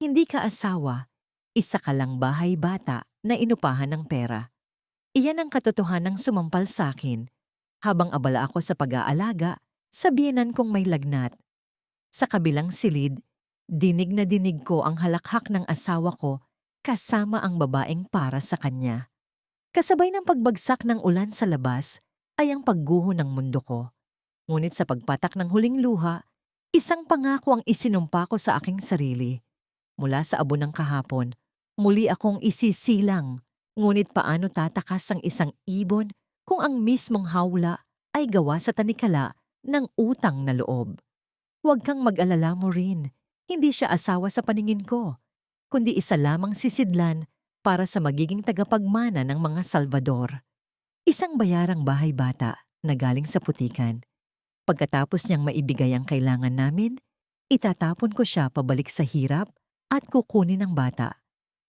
Hindi ka asawa, isa ka lang bahay bata na inupahan ng pera. Iyan ang katotohanang sumampal sa akin habang abala ako sa pag-aalaga sa biyenan kong may lagnat. Sa kabilang silid, dinig na dinig ko ang halakhak ng asawa ko kasama ang babaeng para sa kanya. Kasabay ng pagbagsak ng ulan sa labas ay ang pagguho ng mundo ko. Ngunit sa pagpatak ng huling luha, isang pangako ang isinumpa ko sa aking sarili. Mula sa abo ng kahapon, muli akong isisilang. Ngunit paano tatakas ang isang ibon kung ang mismong hawla ay gawa sa tanikala ng utang na loob? Huwag kang mag-alala mo rin. Hindi siya asawa sa paningin ko, kundi isa lamang sisidlan para sa magiging tagapagmana ng mga Salvador. Isang bayarang bahay bata na galing sa putikan. Pagkatapos niyang maibigay ang kailangan namin, itatapon ko siya pabalik sa hirap at kukunin ng bata.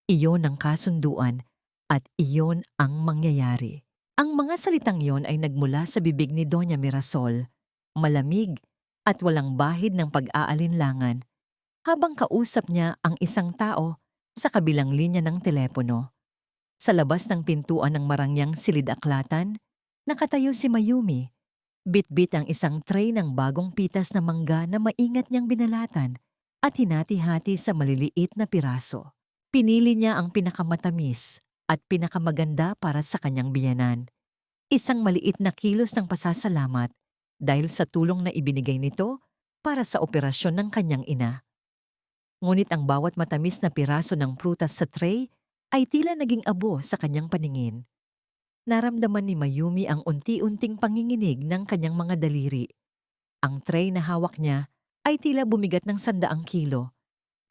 Iyon ang kasunduan at iyon ang mangyayari. Ang mga salitang iyon ay nagmula sa bibig ni Doña Mirasol, malamig at walang bahid ng pag-aalinlangan, habang kausap niya ang isang tao sa kabilang linya ng telepono. Sa labas ng pintuan ng marangyang silid-aklatan, nakatayo si Mayumi. Bit-bit ang isang tray ng bagong pitas na mangga na maingat niyang binalatan at hinati-hati sa maliliit na piraso. Pinili niya ang pinakamatamis at pinakamaganda para sa kanyang biyenan. Isang maliit na kilos ng pasasalamat dahil sa tulong na ibinigay nito para sa operasyon ng kanyang ina. Ngunit ang bawat matamis na piraso ng prutas sa tray ay tila naging abo sa kanyang paningin. Naramdaman ni Mayumi ang unti-unting panginginig ng kanyang mga daliri. Ang tray na hawak niya ay tila bumigat ng 100 kilo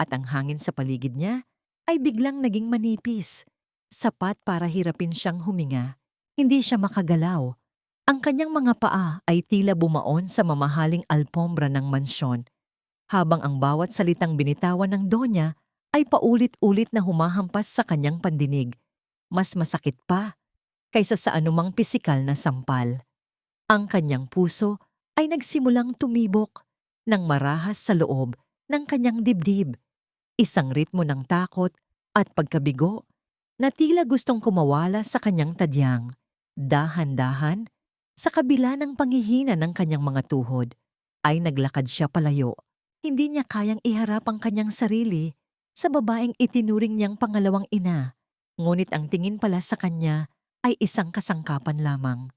at ang hangin sa paligid niya ay biglang naging manipis, sapat para hirapin siyang huminga. Hindi siya makagalaw. Ang kanyang mga paa ay tila bumaon sa mamahaling alpombra ng mansyon, habang ang bawat salitang binitawan ng Donya ay paulit-ulit na humahampas sa kanyang pandinig. Mas masakit pa kaysa sa anumang pisikal na sampal. Ang kanyang puso ay nagsimulang tumibok ng marahas sa loob ng kanyang dibdib. Isang ritmo ng takot at pagkabigo na tila gustong kumawala sa kanyang tadyang. Dahan-dahan, sa kabila ng panghihina ng kanyang mga tuhod, ay naglakad siya palayo. Hindi niya kayang iharap ang kanyang sarili sa babaeng itinuring niyang pangalawang ina, ngunit ang tingin pala sa kanya ay isang kasangkapan lamang.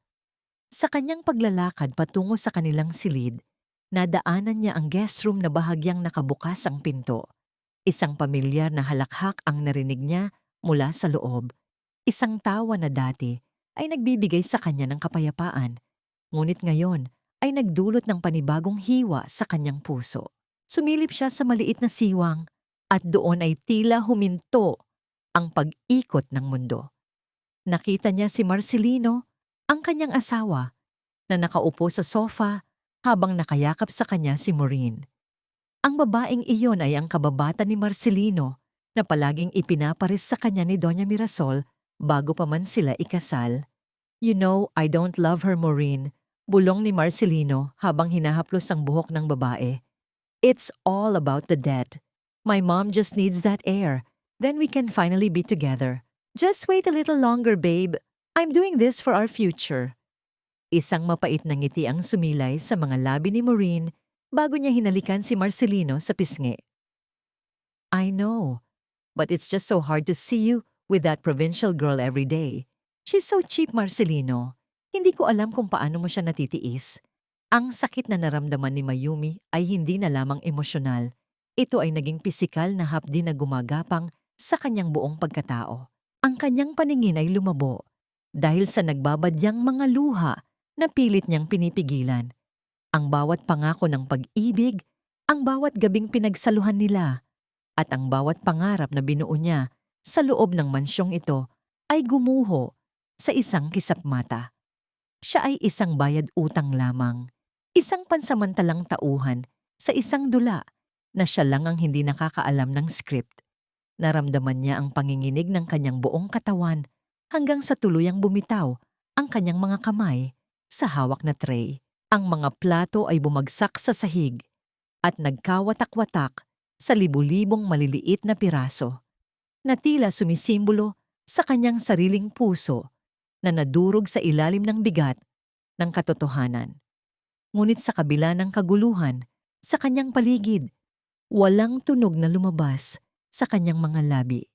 Sa kanyang paglalakad patungo sa kanilang silid, nadaanan niya ang guest room na bahagyang nakabukas ang pinto. Isang pamilyar na halakhak ang narinig niya mula sa loob. Isang tawa na dati ay nagbibigay sa kanya ng kapayapaan, ngunit ngayon ay nagdulot ng panibagong hiwa sa kanyang puso. Sumilip siya sa maliit na siwang at doon ay tila huminto ang pag-ikot ng mundo. Nakita niya si Marcelino, ang kanyang asawa, na nakaupo sa sofa habang nakayakap sa kanya si Maureen. Ang babaeng iyon ay ang kababata ni Marcelino na palaging ipinaparis sa kanya ni Doña Mirasol bago pa man sila ikasal. "You know, I don't love her, Maureen," bulong ni Marcelino habang hinahaplos ang buhok ng babae. "It's all about the debt. My mom just needs that heir. Then we can finally be together. Just wait a little longer, babe. I'm doing this for our future." Isang mapait na ngiti ang sumilay sa mga labi ni Maureen bago niya hinalikan si Marcelino sa pisngi. "I know, but it's just so hard to see you with that provincial girl every day. She's so cheap, Marcelino. Hindi ko alam kung paano mo siya natitiis." Ang sakit na naramdaman ni Mayumi ay hindi na lamang emosyonal. Ito ay naging pisikal na hapdi na gumagapang sa kanyang buong pagkatao. Ang kanyang paningin ay lumabo dahil sa nagbabadyang mga luha na pilit niyang pinipigilan. Ang bawat pangako ng pag-ibig, ang bawat gabing pinagsaluhan nila, at ang bawat pangarap na binuo niya sa loob ng mansyong ito ay gumuho sa isang kisap mata. Siya ay isang bayad utang lamang, isang pansamantalang tauhan sa isang dula na siya lang ang hindi nakakaalam ng script. Naramdaman niya ang panginginig ng kanyang buong katawan hanggang sa tuluyang bumitaw ang kanyang mga kamay sa hawak na tray. Ang mga plato ay bumagsak sa sahig at nagkawatak-watak sa libu-libong maliliit na piraso na tila sumisimbolo sa kanyang sariling puso na nadurog sa ilalim ng bigat ng katotohanan. Ngunit sa kabila ng kaguluhan sa kanyang paligid, walang tunog na lumabas sa kanyang mga labi.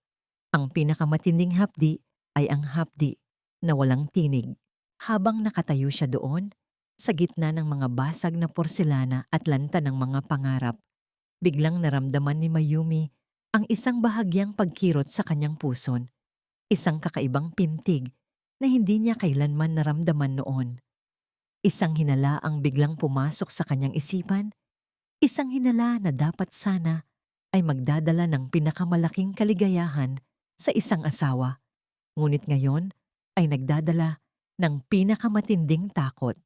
Ang pinakamatinding hapdi ay ang hapdi na walang tinig. Habang nakatayo siya doon, sa gitna ng mga basag na porselana at lanta ng mga pangarap, biglang naramdaman ni Mayumi ang isang bahagyang pagkirot sa kanyang puson. Isang kakaibang pintig na hindi niya kailanman naramdaman noon. Isang hinala ang biglang pumasok sa kanyang isipan, isang hinala na dapat sana ay magdadala ng pinakamalaking kaligayahan sa isang asawa. Ngunit ngayon ay nagdadala ng pinakamatinding takot.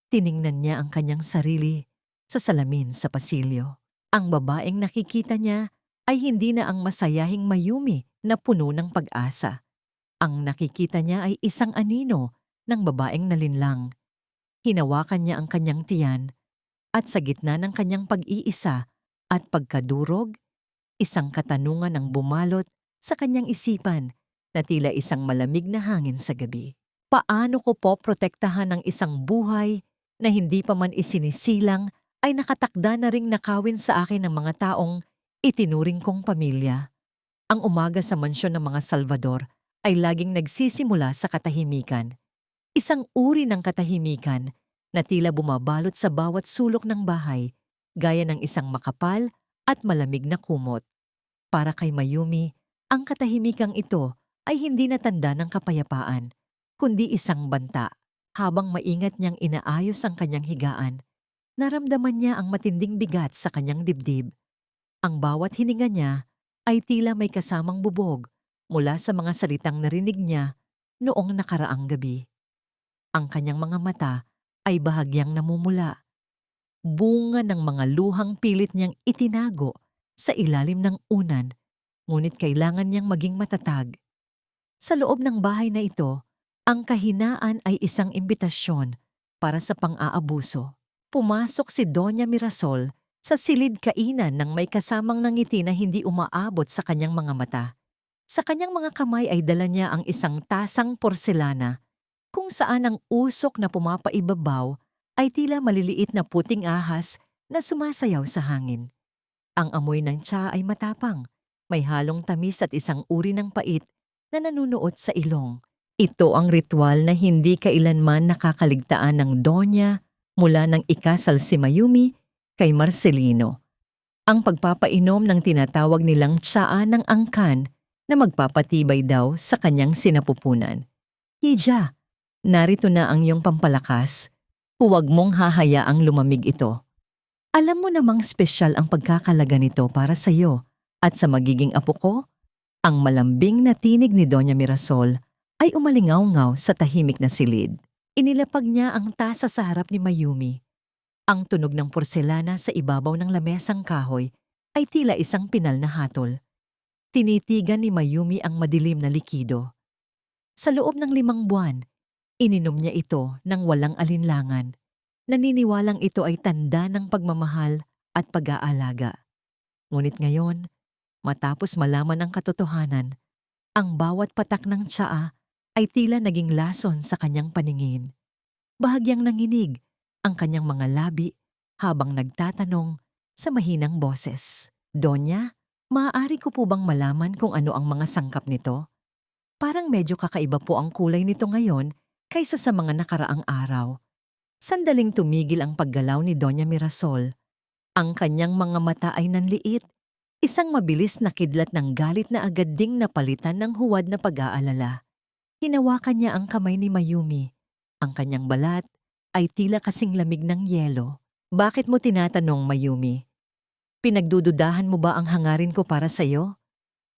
Tiningnan niya ang kanyang sarili sa salamin sa pasilyo. Ang babaeng nakikita niya ay hindi na ang masayahing Mayumi na puno ng pag-asa. Ang nakikita niya ay isang anino ng babaeng nalinlang. Hinawakan niya ang kanyang tiyan at sa gitna ng kanyang pag-iisa at pagkadurog, isang katanungan ang bumalot sa kanyang isipan na tila isang malamig na hangin sa gabi. Paano ko po protektahan ang isang buhay na hindi pa man isinisilang ay nakatakda na ring nakawin sa akin ng mga taong itinuring kong pamilya? Ang umaga sa mansyon ng mga Salvador ay laging nagsisimula sa katahimikan. Isang uri ng katahimikan na tila bumabalot sa bawat sulok ng bahay, gaya ng isang makapal at malamig na kumot. Para kay Mayumi, ang katahimikang ito ay hindi natanda ng kapayapaan, kundi isang banta. Habang maingat niyang inaayos ang kanyang higaan, naramdaman niya ang matinding bigat sa kanyang dibdib. Ang bawat hininga niya ay tila may kasamang bubog mula sa mga salitang narinig niya noong nakaraang gabi. Ang kanyang mga mata ay bahagyang namumula. Bunga ng mga luhang pilit niyang itinago sa ilalim ng unan, ngunit kailangan niyang maging matatag. Sa loob ng bahay na ito, ang kahinaan ay isang imbitasyon para sa pang-aabuso. Pumasok si Doña Mirasol sa silid kainan ng may kasamang ngiti na hindi umaabot sa kanyang mga mata. Sa kanyang mga kamay ay dala niya ang isang tasang porselana kung saan ang usok na pumapaibabaw ay tila maliliit na puting ahas na sumasayaw sa hangin. Ang amoy ng tsa ay matapang, may halong tamis at isang uri ng pait na nanunuot sa ilong. Ito ang ritual na hindi kailanman nakakaligtaan ng Donya mula nang ikasal si Mayumi kay Marcelino. Ang pagpapainom ng tinatawag nilang tsaa ng angkan na magpapatibay daw sa kanyang sinapupunan. Hija, narito na ang iyong pampalakas. Huwag mong hahayaang lumamig ito. Alam mo namang espesyal ang pagkakalaga nito para sa iyo at sa magiging apo ko. Ang malambing na tinig ni Doña Mirasol ay umalingaw-ngaw sa tahimik na silid. Inilapag niya ang tasa sa harap ni Mayumi. Ang tunog ng porselana sa ibabaw ng lamesang kahoy ay tila isang pinal na hatol. Tinitigan ni Mayumi ang madilim na likido. Sa loob ng 5 buwan, ininom niya ito ng walang alinlangan. Naniniwalang ito ay tanda ng pagmamahal at pag-aalaga. Ngunit ngayon, matapos malaman ang katotohanan, ang bawat patak ng tsaa ay tila naging lason sa kanyang paningin. Bahagyang nanginig ang kanyang mga labi habang nagtatanong sa mahinang boses. Donya, maaari ko po bang malaman kung ano ang mga sangkap nito? Parang medyo kakaiba po ang kulay nito ngayon kaysa sa mga nakaraang araw. Sandaling tumigil ang paggalaw ni Doña Mirasol. Ang kanyang mga mata ay nanliit, isang mabilis na kidlat ng galit na agad ding napalitan ng huwad na pag-aalala. Hinawakan niya ang kamay ni Mayumi. Ang kanyang balat ay tila kasing lamig ng yelo. Bakit mo tinatanong, Mayumi? Pinagdududahan mo ba ang hangarin ko para sa iyo?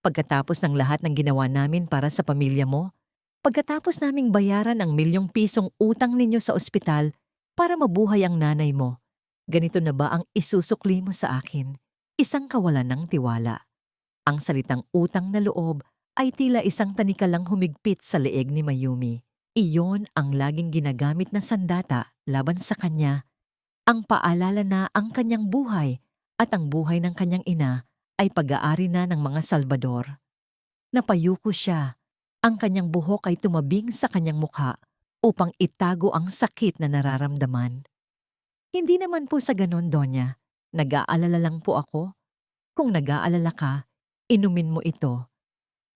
Pagkatapos ng lahat ng ginawa namin para sa pamilya mo, pagkatapos naming bayaran ang ₱1,000,000 utang ninyo sa ospital para mabuhay ang nanay mo, ganito na ba ang isusukli mo sa akin? Isang kawalan ng tiwala. Ang salitang utang na loob ay tila isang tanikalang humigpit sa leeg ni Mayumi. Iyon ang laging ginagamit na sandata laban sa kanya. Ang paalala na ang kanyang buhay at ang buhay ng kanyang ina ay pag-aari na ng mga Salvador. Napayuko siya. Ang kanyang buhok ay tumabing sa kanyang mukha upang itago ang sakit na nararamdaman. Hindi naman po sa ganon, Donya. Nag-aalala lang po ako. Kung nag-aalala ka, inumin mo ito.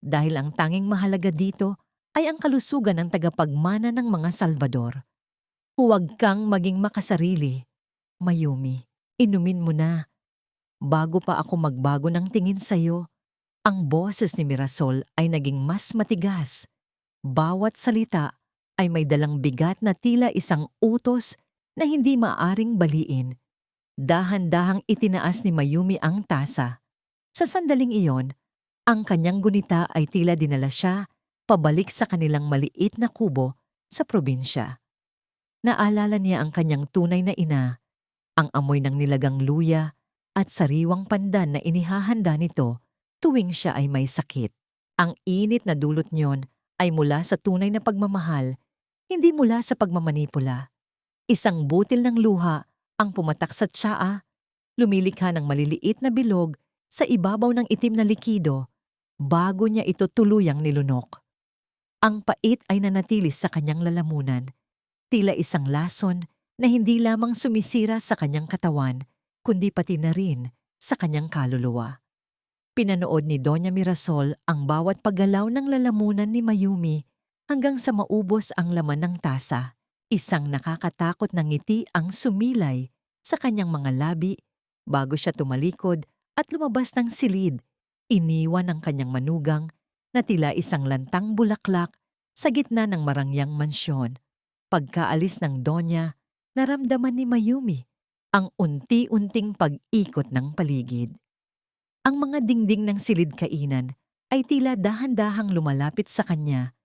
Dahil ang tanging mahalaga dito ay ang kalusugan ng tagapagmana ng mga Salvador. Huwag kang maging makasarili. Mayumi, inumin mo na. Bago pa ako magbago ng tingin sa'yo, ang boses ni Mirasol ay naging mas matigas. Bawat salita ay may dalang bigat na tila isang utos na hindi maaring baliin. Dahan-dahang itinaas ni Mayumi ang tasa. Sa sandaling iyon, ang kanyang gunita ay tila dinala siya pabalik sa kanilang maliit na kubo sa probinsya. Naalala niya ang kanyang tunay na ina, ang amoy ng nilagang luya at sariwang pandan na inihahanda nito tuwing siya ay may sakit. Ang init na dulot niyon ay mula sa tunay na pagmamahal, hindi mula sa pagmamanipula. Isang butil ng luha ang pumatak sa tsaa, lumilikha ng maliliit na bilog sa ibabaw ng itim na likido bago niya ito tuluyang nilunok. Ang pait ay nanatili sa kanyang lalamunan, tila isang lason na hindi lamang sumisira sa kanyang katawan, kundi pati na rin sa kanyang kaluluwa. Pinanood ni Doña Mirasol ang bawat paggalaw ng lalamunan ni Mayumi hanggang sa maubos ang laman ng tasa. Isang nakakatakot na ngiti ang sumilay sa kanyang mga labi bago siya tumalikod at lumabas ng silid. Iniwan ang kanyang manugang na tila isang lantang bulaklak sa gitna ng marangyang mansyon. Pagkaalis ng Donya, naramdaman ni Mayumi ang unti-unting pag-ikot ng paligid. Ang mga dingding ng silid kainan ay tila dahan-dahang lumalapit sa kanya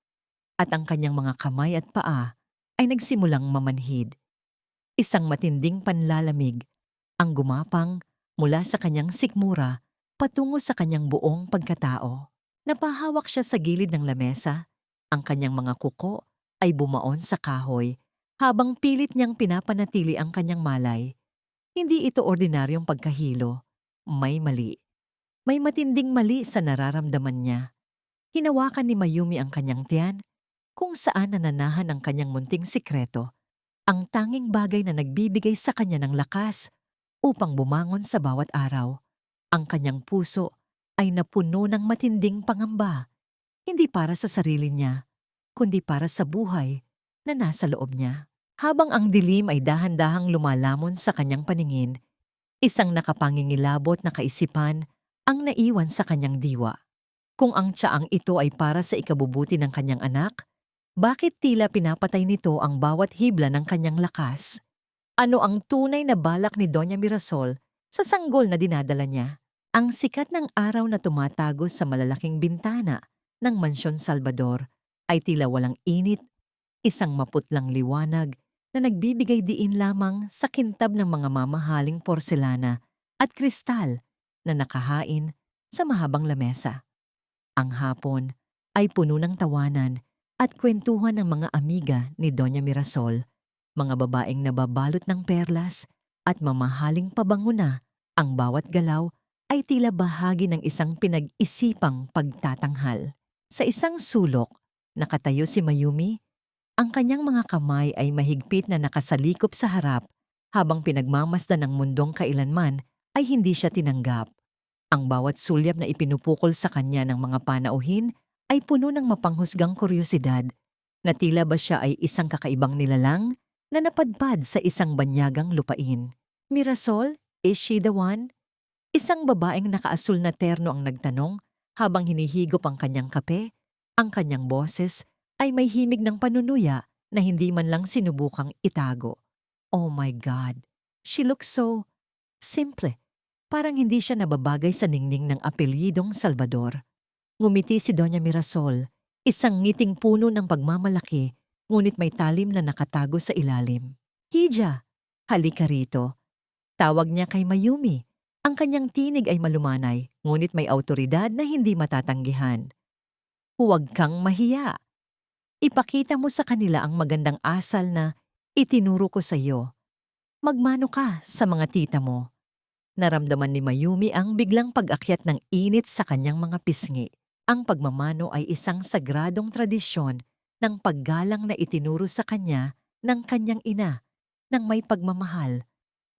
at ang kanyang mga kamay at paa ay nagsimulang mamanhid. Isang matinding panlalamig ang gumapang mula sa kanyang sikmura patungo sa kanyang buong pagkatao. Napahawak siya sa gilid ng lamesa, ang kanyang mga kuko ay bumaon sa kahoy habang pilit niyang pinapanatili ang kanyang malay. Hindi ito ordinaryong pagkahilo, may mali. May matinding mali sa nararamdaman niya. Hinawakan ni Mayumi ang kanyang tiyan, kung saan nananahan ang kanyang munting sikreto, ang tanging bagay na nagbibigay sa kanya ng lakas upang bumangon sa bawat araw. Ang kanyang puso ay napuno ng matinding pangamba, hindi para sa sarili niya, kundi para sa buhay na nasa loob niya. Habang ang dilim ay dahan-dahang lumalamon sa kanyang paningin, isang nakapangingilabot na kaisipan ang naiwan sa kanyang diwa. Kung ang tiyaang ito ay para sa ikabubuti ng kanyang anak, bakit tila pinapatay nito ang bawat hibla ng kanyang lakas? Ano ang tunay na balak ni Doña Mirasol sa sanggol na dinadala niya? Ang sikat ng araw na tumatago sa malalaking bintana ng Mansyon Salvador ay tila walang init, isang maputlang liwanag na nagbibigay diin lamang sa kintab ng mga mamahaling porselana at kristal na nakahain sa mahabang lamesa. Ang hapon ay puno ng tawanan at kwentuhan ng mga amiga ni Doña Mirasol, mga babaeng nababalot ng perlas at mamahaling pabango na. Ang bawat galaw ay tila bahagi ng isang pinag-isipang pagtatanghal. Sa isang sulok, nakatayo si Mayumi. Ang kanyang mga kamay ay mahigpit na nakasalikop sa harap habang pinagmamasdan ng mundong kailanman ay hindi siya tinanggap. Ang bawat sulyap na ipinupukol sa kanya ng mga panauhin ay puno ng mapanghusgang kuryosidad na tila ba siya ay isang kakaibang nilalang na napadpad sa isang banyagang lupain. Mirasol, is she the one? Isang babaeng nakaasul na terno ang nagtanong habang hinihigop ang kanyang kape. Ang kanyang boses ay may himig ng panunuya na hindi man lang sinubukang itago. Oh my God, she looks so simple. Parang hindi siya nababagay sa ningning ng apelyidong Salvador. Ngumiti si Doña Mirasol, isang ngiting puno ng pagmamalaki, ngunit may talim na nakatago sa ilalim. Hija, halika rito. Tawag niya kay Mayumi. Ang kanyang tinig ay malumanay, ngunit may awtoridad na hindi matatanggihan. Huwag kang mahiya. Ipakita mo sa kanila ang magandang asal na itinuro ko sa iyo. Magmano ka sa mga tita mo. Naramdaman ni Mayumi ang biglang pag-akyat ng init sa kanyang mga pisngi. Ang pagmamano ay isang sagradong tradisyon ng paggalang na itinuro sa kanya ng kanyang ina ng may pagmamahal.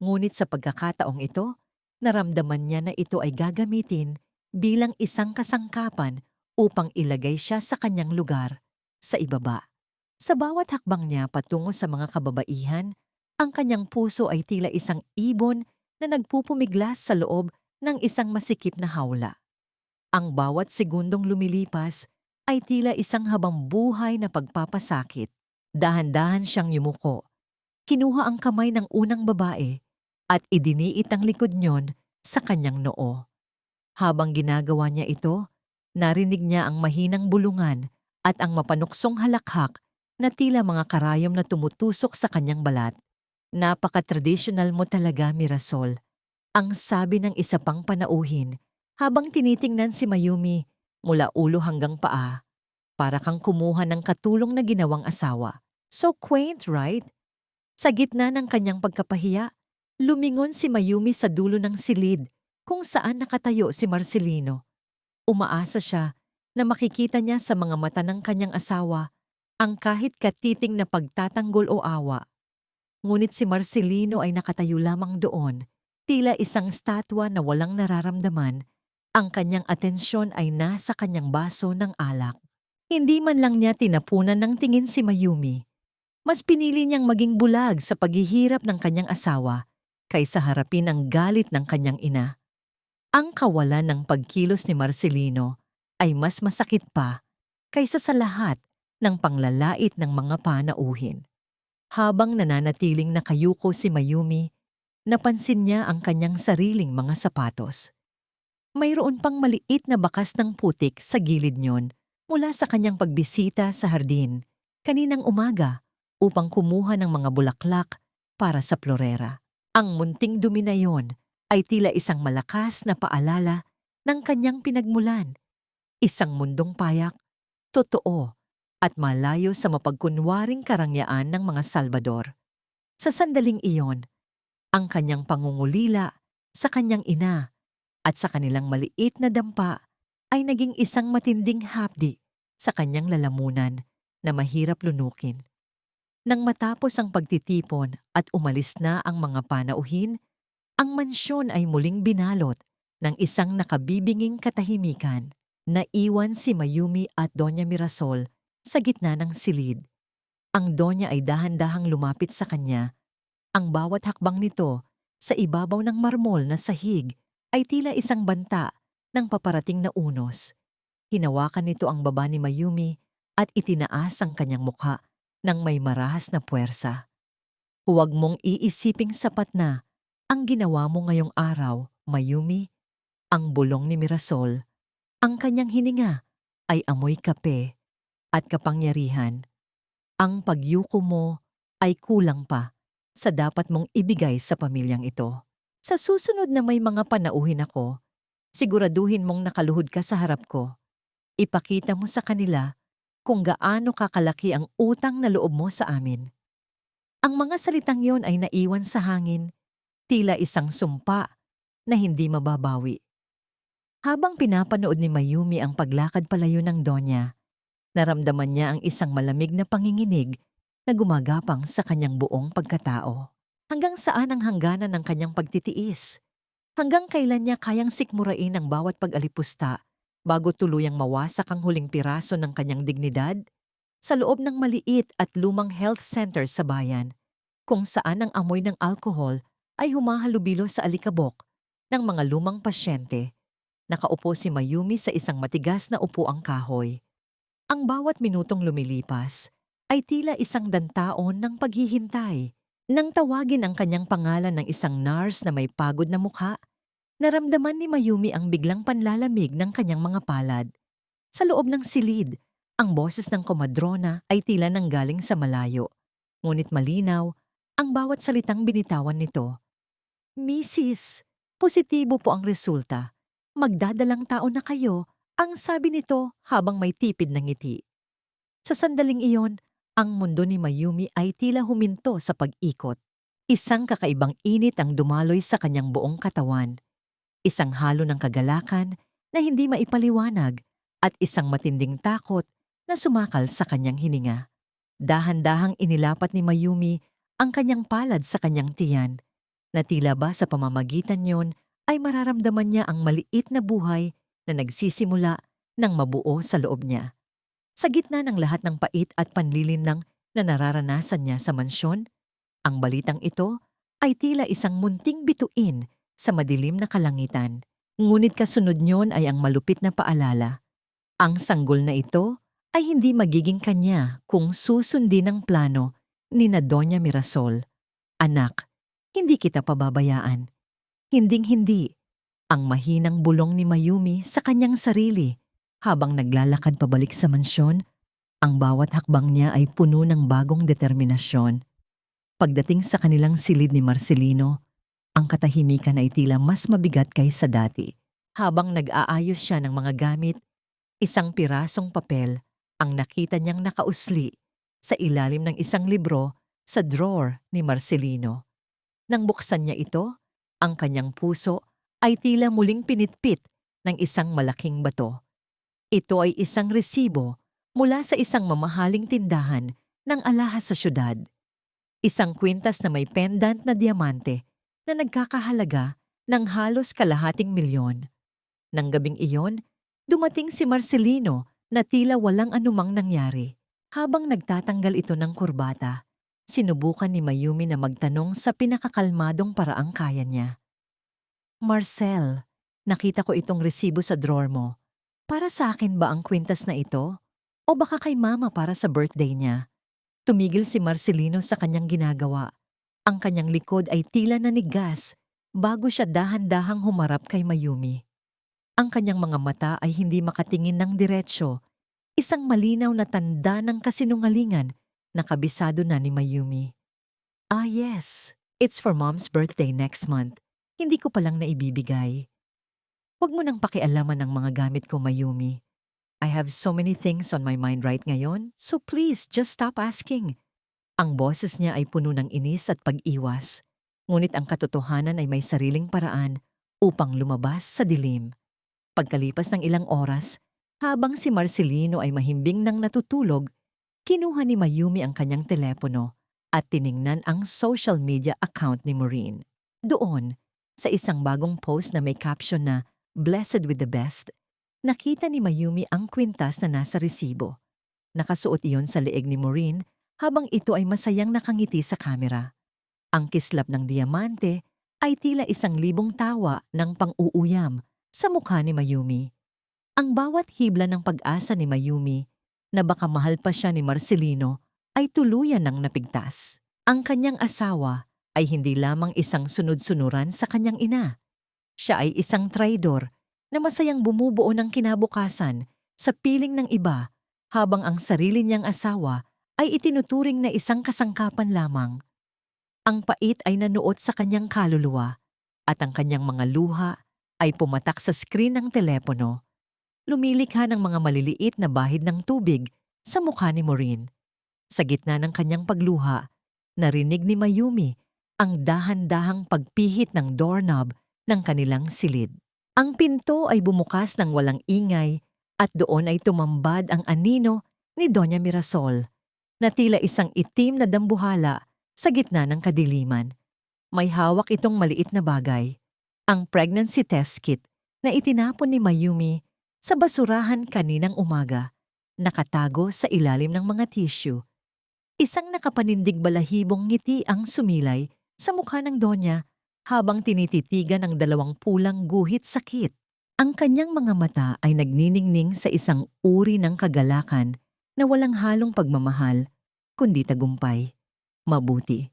Ngunit sa pagkakataong ito, naramdaman niya na ito ay gagamitin bilang isang kasangkapan upang ilagay siya sa kanyang lugar sa ibaba. Sa bawat hakbang niya patungo sa mga kababaihan, ang kanyang puso ay tila isang ibon na nagpupumiglas sa loob ng isang masikip na hawla. Ang bawat segundong lumilipas ay tila isang habambuhay na pagpapasakit. Dahan-dahan siyang yumuko. Kinuha ang kamay ng unang babae at idiniit ang likod niyon sa kanyang noo. Habang ginagawa niya ito, narinig niya ang mahinang bulungan at ang mapanuksong halakhak na tila mga karayom na tumutusok sa kanyang balat. Napaka-traditional mo talaga, Mirasol. Ang sabi ng isa pang panauhin habang tinitingnan si Mayumi mula ulo hanggang paa. Para kang kumuha ng katulong na ginawang asawa. So quaint, right? Sa gitna ng kanyang pagkapahiya, lumingon si Mayumi sa dulo ng silid kung saan nakatayo si Marcelino. Umaasa siya na makikita niya sa mga mata ng kanyang asawa ang kahit katiting na pagtatanggol o awa. Ngunit si Marcelino ay nakatayo lamang doon, tila isang statwa na walang nararamdaman. Ang kanyang atensyon ay nasa kanyang baso ng alak. Hindi man lang niya tinapunan ng tingin si Mayumi. Mas pinili niyang maging bulag sa paghihirap ng kanyang asawa kaysa harapin ang galit ng kanyang ina. Ang kawalan ng pagkilos ni Marcelino ay mas masakit pa kaysa sa lahat ng panglalait ng mga panauhin. Habang nananatiling nakayuko si Mayumi, napansin niya ang kanyang sariling mga sapatos. Mayroon pang maliit na bakas ng putik sa gilid niyon mula sa kanyang pagbisita sa hardin kaninang umaga upang kumuha ng mga bulaklak para sa florera. Ang munting dumi na yon ay tila isang malakas na paalala ng kanyang pinagmulan. Isang mundong payak, totoo, at malayo sa mapagkunwaring karangyaan ng mga Salvador. Sa sandaling iyon, ang kanyang pangungulila sa kanyang ina at sa kanilang maliit na dampa ay naging isang matinding hapdi sa kanyang lalamunan na mahirap lunukin. Nang matapos ang pagtitipon at umalis na ang mga panauhin, ang mansyon ay muling binalot ng isang nakabibinging katahimikan. Naiwan si Mayumi at Doña Mirasol sa gitna ng silid. Ang Doña ay dahan-dahang lumapit sa kanya. Ang bawat hakbang nito sa ibabaw ng marmol na sahig ay tila isang banta ng paparating na unos. Hinawakan nito ang baba ni Mayumi at itinaas ang kanyang mukha ng may marahas na puwersa. Huwag mong iisiping sapat na ang ginawa mo ngayong araw, Mayumi. Ang bulong ni Mirasol. Ang kanyang hininga ay amoy kape at kapangyarihan. Ang pagyuko mo ay kulang pa sa dapat mong ibigay sa pamilyang ito. Sa susunod na may mga panauhin ako, siguraduhin mong nakaluhod ka sa harap ko. Ipakita mo sa kanila kung gaano kakalaki ang utang na loob mo sa amin. Ang mga salitang yon ay naiwan sa hangin, tila isang sumpa na hindi mababawi. Habang pinapanood ni Mayumi ang paglakad palayo ng Donya, naramdaman niya ang isang malamig na panginginig na gumagapang sa kanyang buong pagkatao. Hanggang saan ang hangganan ng kanyang pagtitiis? Hanggang kailan niya kayang sikmurain ang bawat pag-alipusta bago tuluyang mawasak ang huling piraso ng kanyang dignidad? Sa loob ng maliit at lumang health center sa bayan, kung saan ang amoy ng alkohol ay humahalubilo sa alikabok ng mga lumang pasyente, nakaupo si Mayumi sa isang matigas na upuang kahoy. Ang bawat minutong lumilipas ay tila isang dantaon ng paghihintay. Nang tawagin ang kanyang pangalan ng isang nurse na may pagod na mukha, naramdaman ni Mayumi ang biglang panlalamig ng kanyang mga palad. Sa loob ng silid, ang boses ng komadrona ay tila nanggaling sa malayo. Ngunit malinaw ang bawat salitang binitawan nito. Mrs., positibo po ang resulta. Magdadalang tao na kayo, ang sabi nito habang may tipid ng ngiti. Sa sandaling iyon, ang mundo ni Mayumi ay tila huminto sa pag-ikot. Isang kakaibang init ang dumaloy sa kanyang buong katawan. Isang halo ng kagalakan na hindi maipaliwanag at isang matinding takot na sumakal sa kanyang hininga. Dahan-dahang inilapat ni Mayumi ang kanyang palad sa kanyang tiyan na tila ba sa pamamagitan yon ay mararamdaman niya ang maliit na buhay na nagsisimula ng mabuo sa loob niya. Sa gitna ng lahat ng pait at panlilinlang na nararanasan niya sa mansyon, ang balitang ito ay tila isang munting bituin sa madilim na kalangitan. Ngunit kasunod niyon ay ang malupit na paalala. Ang sanggol na ito ay hindi magiging kanya kung susundin ang plano ni na Doña Mirasol. Anak, hindi kita pababayaan. Hinding-hindi. Ang mahinang bulong ni Mayumi sa kanyang sarili habang naglalakad pabalik sa mansyon, ang bawat hakbang niya ay puno ng bagong determinasyon. Pagdating sa kanilang silid ni Marcelino, ang katahimikan ay tila mas mabigat kaysa dati. Habang nag-aayos siya ng mga gamit, isang pirasong papel ang nakita niyang nakausli sa ilalim ng isang libro sa drawer ni Marcelino. Nang buksan niya ito, ang kanyang puso ay tila muling pinitpit ng isang malaking bato. Ito ay isang resibo mula sa isang mamahaling tindahan ng alahas sa syudad. Isang kwintas na may pendant na diamante na nagkakahalaga ng halos kalahating milyon. Nang gabing iyon, dumating si Marcelino na tila walang anumang nangyari. Habang nagtatanggal ito ng kurbata, sinubukan ni Mayumi na magtanong sa pinakakalmadong paraang kaya niya. Marcel, nakita ko itong resibo sa drawer mo. Para sa akin ba ang kwintas na ito? O baka kay mama para sa birthday niya? Tumigil si Marcelino sa kanyang ginagawa. Ang kanyang likod ay tila nanigas bago siya dahan-dahang humarap kay Mayumi. Ang kanyang mga mata ay hindi makatingin ng diretsyo, isang malinaw na tanda ng kasinungalingan na kabisado na ni Mayumi. Ah yes, it's for Mom's birthday next month. Hindi ko palang naibibigay. Huwag mo nang pakialaman ang mga gamit ko, Mayumi. I have so many things on my mind right ngayon, so please just stop asking. Ang boses niya ay puno ng inis at pag-iwas, ngunit ang katotohanan ay may sariling paraan upang lumabas sa dilim. Pagkalipas ng ilang oras, habang si Marcelino ay mahimbing nang natutulog, kinuha ni Mayumi ang kanyang telepono at tiningnan ang social media account ni Maureen. Doon, sa isang bagong post na may caption na "Blessed with the best", nakita ni Mayumi ang kwintas na nasa resibo. Nakasuot iyon sa leeg ni Maureen habang ito ay masayang nakangiti sa kamera. Ang kislap ng diamante ay tila 1,000 tawa ng pang-uuyam sa mukha ni Mayumi. Ang bawat hibla ng pag-asa ni Mayumi na baka mahal pa siya ni Marcelino ay tuluyan ng napigtas. Ang kanyang asawa ay hindi lamang isang sunod-sunuran sa kanyang ina. Siya ay isang traidor na masayang bumubuo ng kinabukasan sa piling ng iba habang ang sarili niyang asawa ay itinuturing na isang kasangkapan lamang. Ang pait ay nanuot sa kanyang kaluluwa at ang kanyang mga luha ay pumatak sa screen ng telepono. Lumilikha ng mga maliliit na bahid ng tubig sa mukha ni Maureen. Sa gitna ng kanyang pagluha, narinig ni Mayumi ang dahan-dahang pagpihit ng doorknob ng kanilang silid. Ang pinto ay bumukas ng walang ingay at doon ay tumambad ang anino ni Doña Mirasol na tila isang itim na dambuhala sa gitna ng kadiliman. May hawak itong maliit na bagay, ang pregnancy test kit na itinapon ni Mayumi sa basurahan kaninang umaga, nakatago sa ilalim ng mga tissue. Isang nakapanindig balahibong ngiti ang sumilay sa mukha ng Donya habang tinititigan ang 2 pulang guhit sakit. Ang kanyang mga mata ay nagniningning sa isang uri ng kagalakan na walang halong pagmamahal, kundi tagumpay. Mabuti.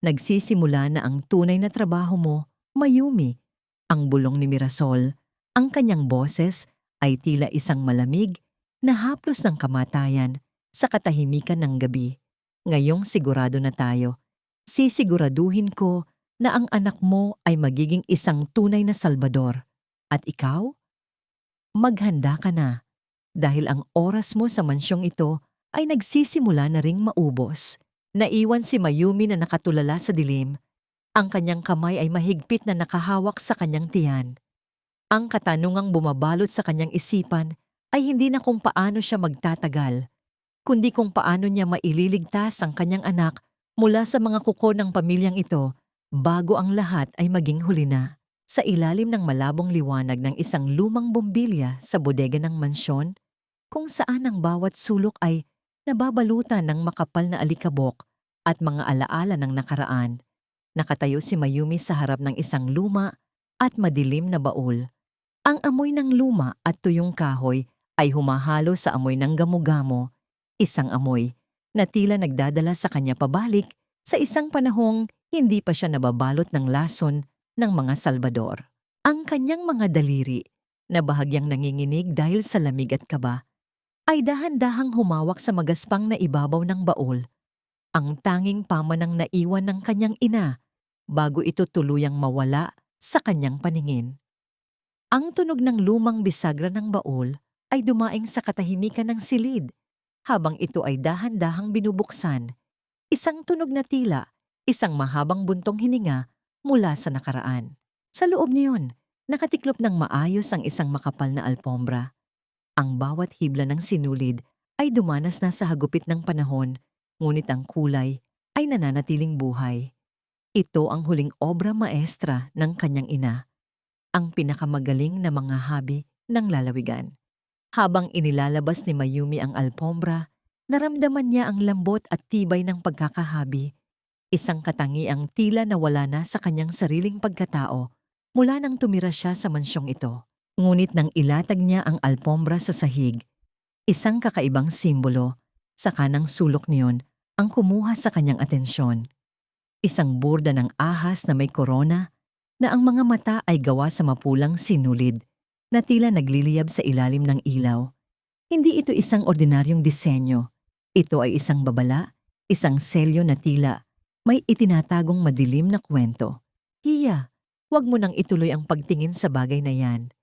Nagsisimula na ang tunay na trabaho mo, Mayumi. Ang bulong ni Mirasol, ang kanyang boses ay tila isang malamig na haplos ng kamatayan sa katahimikan ng gabi. Ngayong sigurado na tayo, sisiguraduhin ko na ang anak mo ay magiging isang tunay na salbador. At ikaw? Maghanda ka na, dahil ang oras mo sa mansyong ito ay nagsisimula na ring maubos. Naiwan si Mayumi na nakatulala sa dilim. Ang kanyang kamay ay mahigpit na nakahawak sa kanyang tiyan. Ang katanungang bumabalot sa kanyang isipan ay hindi na kung paano siya magtatagal, kundi kung paano niya maililigtas ang kanyang anak mula sa mga kuko ng pamilyang ito bago ang lahat ay maging huli na. Sa ilalim ng malabong liwanag ng isang lumang bombilya sa bodega ng mansyon, kung saan ang bawat sulok ay nababalutan ng makapal na alikabok at mga alaala ng nakaraan, nakatayo si Mayumi sa harap ng isang luma at madilim na baul. Ang amoy ng luma at tuyong kahoy ay humahalo sa amoy ng gamo-gamo, isang amoy na tila nagdadala sa kanya pabalik sa isang panahong hindi pa siya nababalot ng lason ng mga Salvador. Ang kanyang mga daliri, na bahagyang nanginginig dahil sa lamig at kaba, ay dahan-dahang humawak sa magaspang na ibabaw ng baul, ang tanging pamanang naiwan ng kanyang ina bago ito tuluyang mawala sa kanyang paningin. Ang tunog ng lumang bisagra ng baul ay dumaing sa katahimikan ng silid habang ito ay dahan-dahang binubuksan, isang tunog na tila isang mahabang buntong hininga mula sa nakaraan. Sa loob niyon, nakatiklop ng maayos ang isang makapal na alpombra. Ang bawat hibla ng sinulid ay dumanas na sa hagupit ng panahon, ngunit ang kulay ay nananatiling buhay. Ito ang huling obra maestra ng kanyang ina, ang pinakamagaling na mga habi ng lalawigan. Habang inilalabas ni Mayumi ang alpombra, naramdaman niya ang lambot at tibay ng pagkakahabi, isang katangiang tila nawala na sa kanyang sariling pagkatao mula nang tumira siya sa mansyong ito. Ngunit nang ilatag niya ang alpombra sa sahig, isang kakaibang simbolo sa kanang sulok niyon ang kumuha sa kanyang atensyon. Isang burda ng ahas na may korona na ang mga mata ay gawa sa mapulang sinulid na tila nagliliyab sa ilalim ng ilaw. Hindi ito isang ordinaryong disenyo. Ito ay isang babala, isang selyo na tila may itinatagong madilim na kwento. Hiya, huwag mo nang ituloy ang pagtingin sa bagay na yan.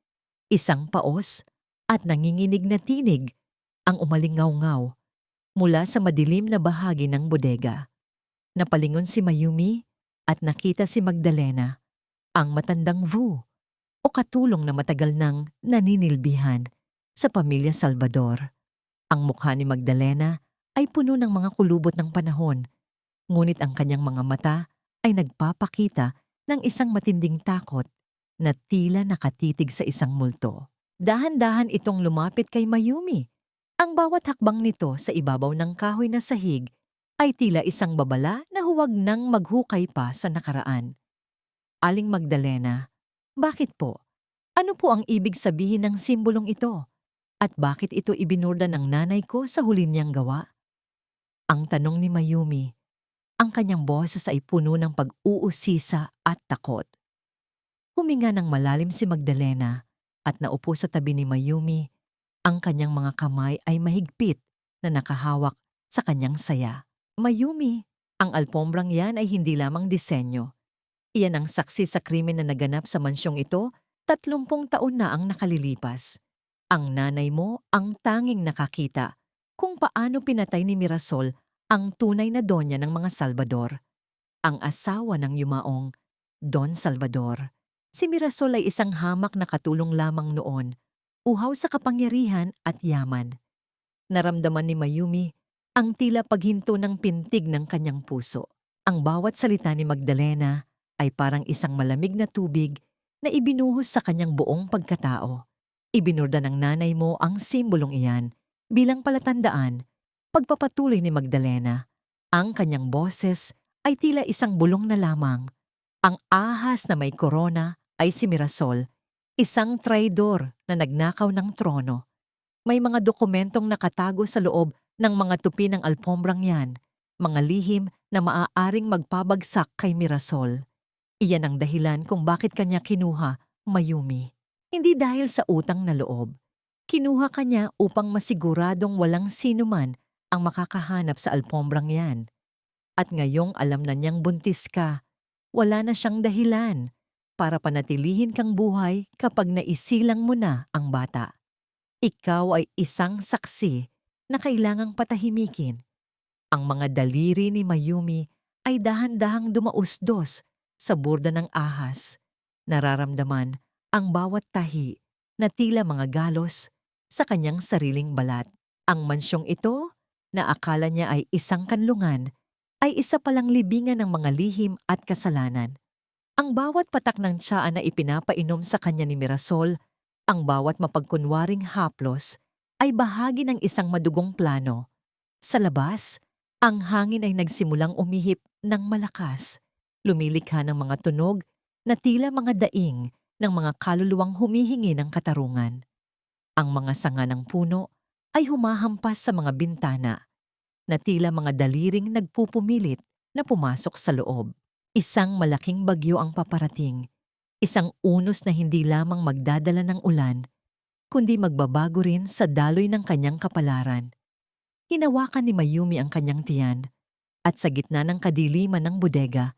Isang paos at nanginginig na tinig ang umalingaw-ngaw mula sa madilim na bahagi ng bodega. Napalingon si Mayumi at nakita si Magdalena, ang matandang Vu o katulong na matagal nang naninilbihan sa pamilya Salvador. Ang mukha ni Magdalena ay puno ng mga kulubot ng panahon, ngunit ang kanyang mga mata ay nagpapakita ng isang matinding takot na tila nakatitig sa isang multo. Dahan-dahan itong lumapit kay Mayumi. Ang bawat hakbang nito sa ibabaw ng kahoy na sahig ay tila isang babala na huwag nang maghukay pa sa nakaraan. Aling Magdalena, bakit po? Ano po ang ibig sabihin ng simbolong ito? At bakit ito ibinurda ng nanay ko sa huli niyang gawa? Ang tanong ni Mayumi, ang kanyang boses ay puno ng pag-uusisa at takot. Huminga ng malalim si Magdalena at naupo sa tabi ni Mayumi. Ang kanyang mga kamay ay mahigpit na nakahawak sa kanyang saya. Mayumi, ang alpombrang yan ay hindi lamang disenyo. Iyan ang saksi sa krimen na naganap sa mansyong ito 30 taon na ang nakalilipas. Ang nanay mo ang tanging nakakita kung paano pinatay ni Mirasol ang tunay na donya ng mga Salvador. Ang asawa ng yumaong Don Salvador. Si Mirasol ay isang hamak na katulong lamang noon, uhaw sa kapangyarihan at yaman. Naramdaman ni Mayumi ang tila paghinto ng pintig ng kanyang puso. Ang bawat salita ni Magdalena ay parang isang malamig na tubig na ibinuhos sa kanyang buong pagkatao. Ibinurda ng nanay mo ang simbolong iyan bilang palatandaan. Pagpapatuloy ni Magdalena, ang kanyang boses ay tila isang bulong na lamang. Ang ahas na may korona ay si Mirasol, isang traidor na nagnakaw ng trono. May mga dokumentong nakatago sa loob ng mga tupi ng alpombrang yan, mga lihim na maaaring magpabagsak kay Mirasol. Iyan ang dahilan kung bakit kanya kinuha, Mayumi. Hindi dahil sa utang na loob. Kinuha kanya upang masiguradong walang sino man ang makakahanap sa alpombrang yan. At ngayong alam na niyang buntis ka, wala na siyang dahilan para panatilihin kang buhay kapag naisilang mo na ang bata. Ikaw ay isang saksi na kailangang patahimikin. Ang mga daliri ni Mayumi ay dahan-dahang dumausdos sa burda ng ahas. Nararamdaman ang bawat tahi na tila mga galos sa kanyang sariling balat. Ang mansyong ito, na akala niya ay isang kanlungan, ay isa palang libingan ng mga lihim at kasalanan. Ang bawat patak ng tsaa na ipinapainom sa kanya ni Mirasol, ang bawat mapagkunwaring haplos, ay bahagi ng isang madugong plano. Sa labas, ang hangin ay nagsimulang umihip ng malakas, lumilikha ng mga tunog na tila mga daing ng mga kaluluwang humihingi ng katarungan. Ang mga sanga ng puno ay humahampas sa mga bintana, na tila mga daliring nagpupumilit na pumasok sa loob. Isang malaking bagyo ang paparating, isang unos na hindi lamang magdadala ng ulan, kundi magbabago rin sa daloy ng kanyang kapalaran. Hinawakan ni Mayumi ang kanyang tiyan, at sa gitna ng kadiliman ng bodega,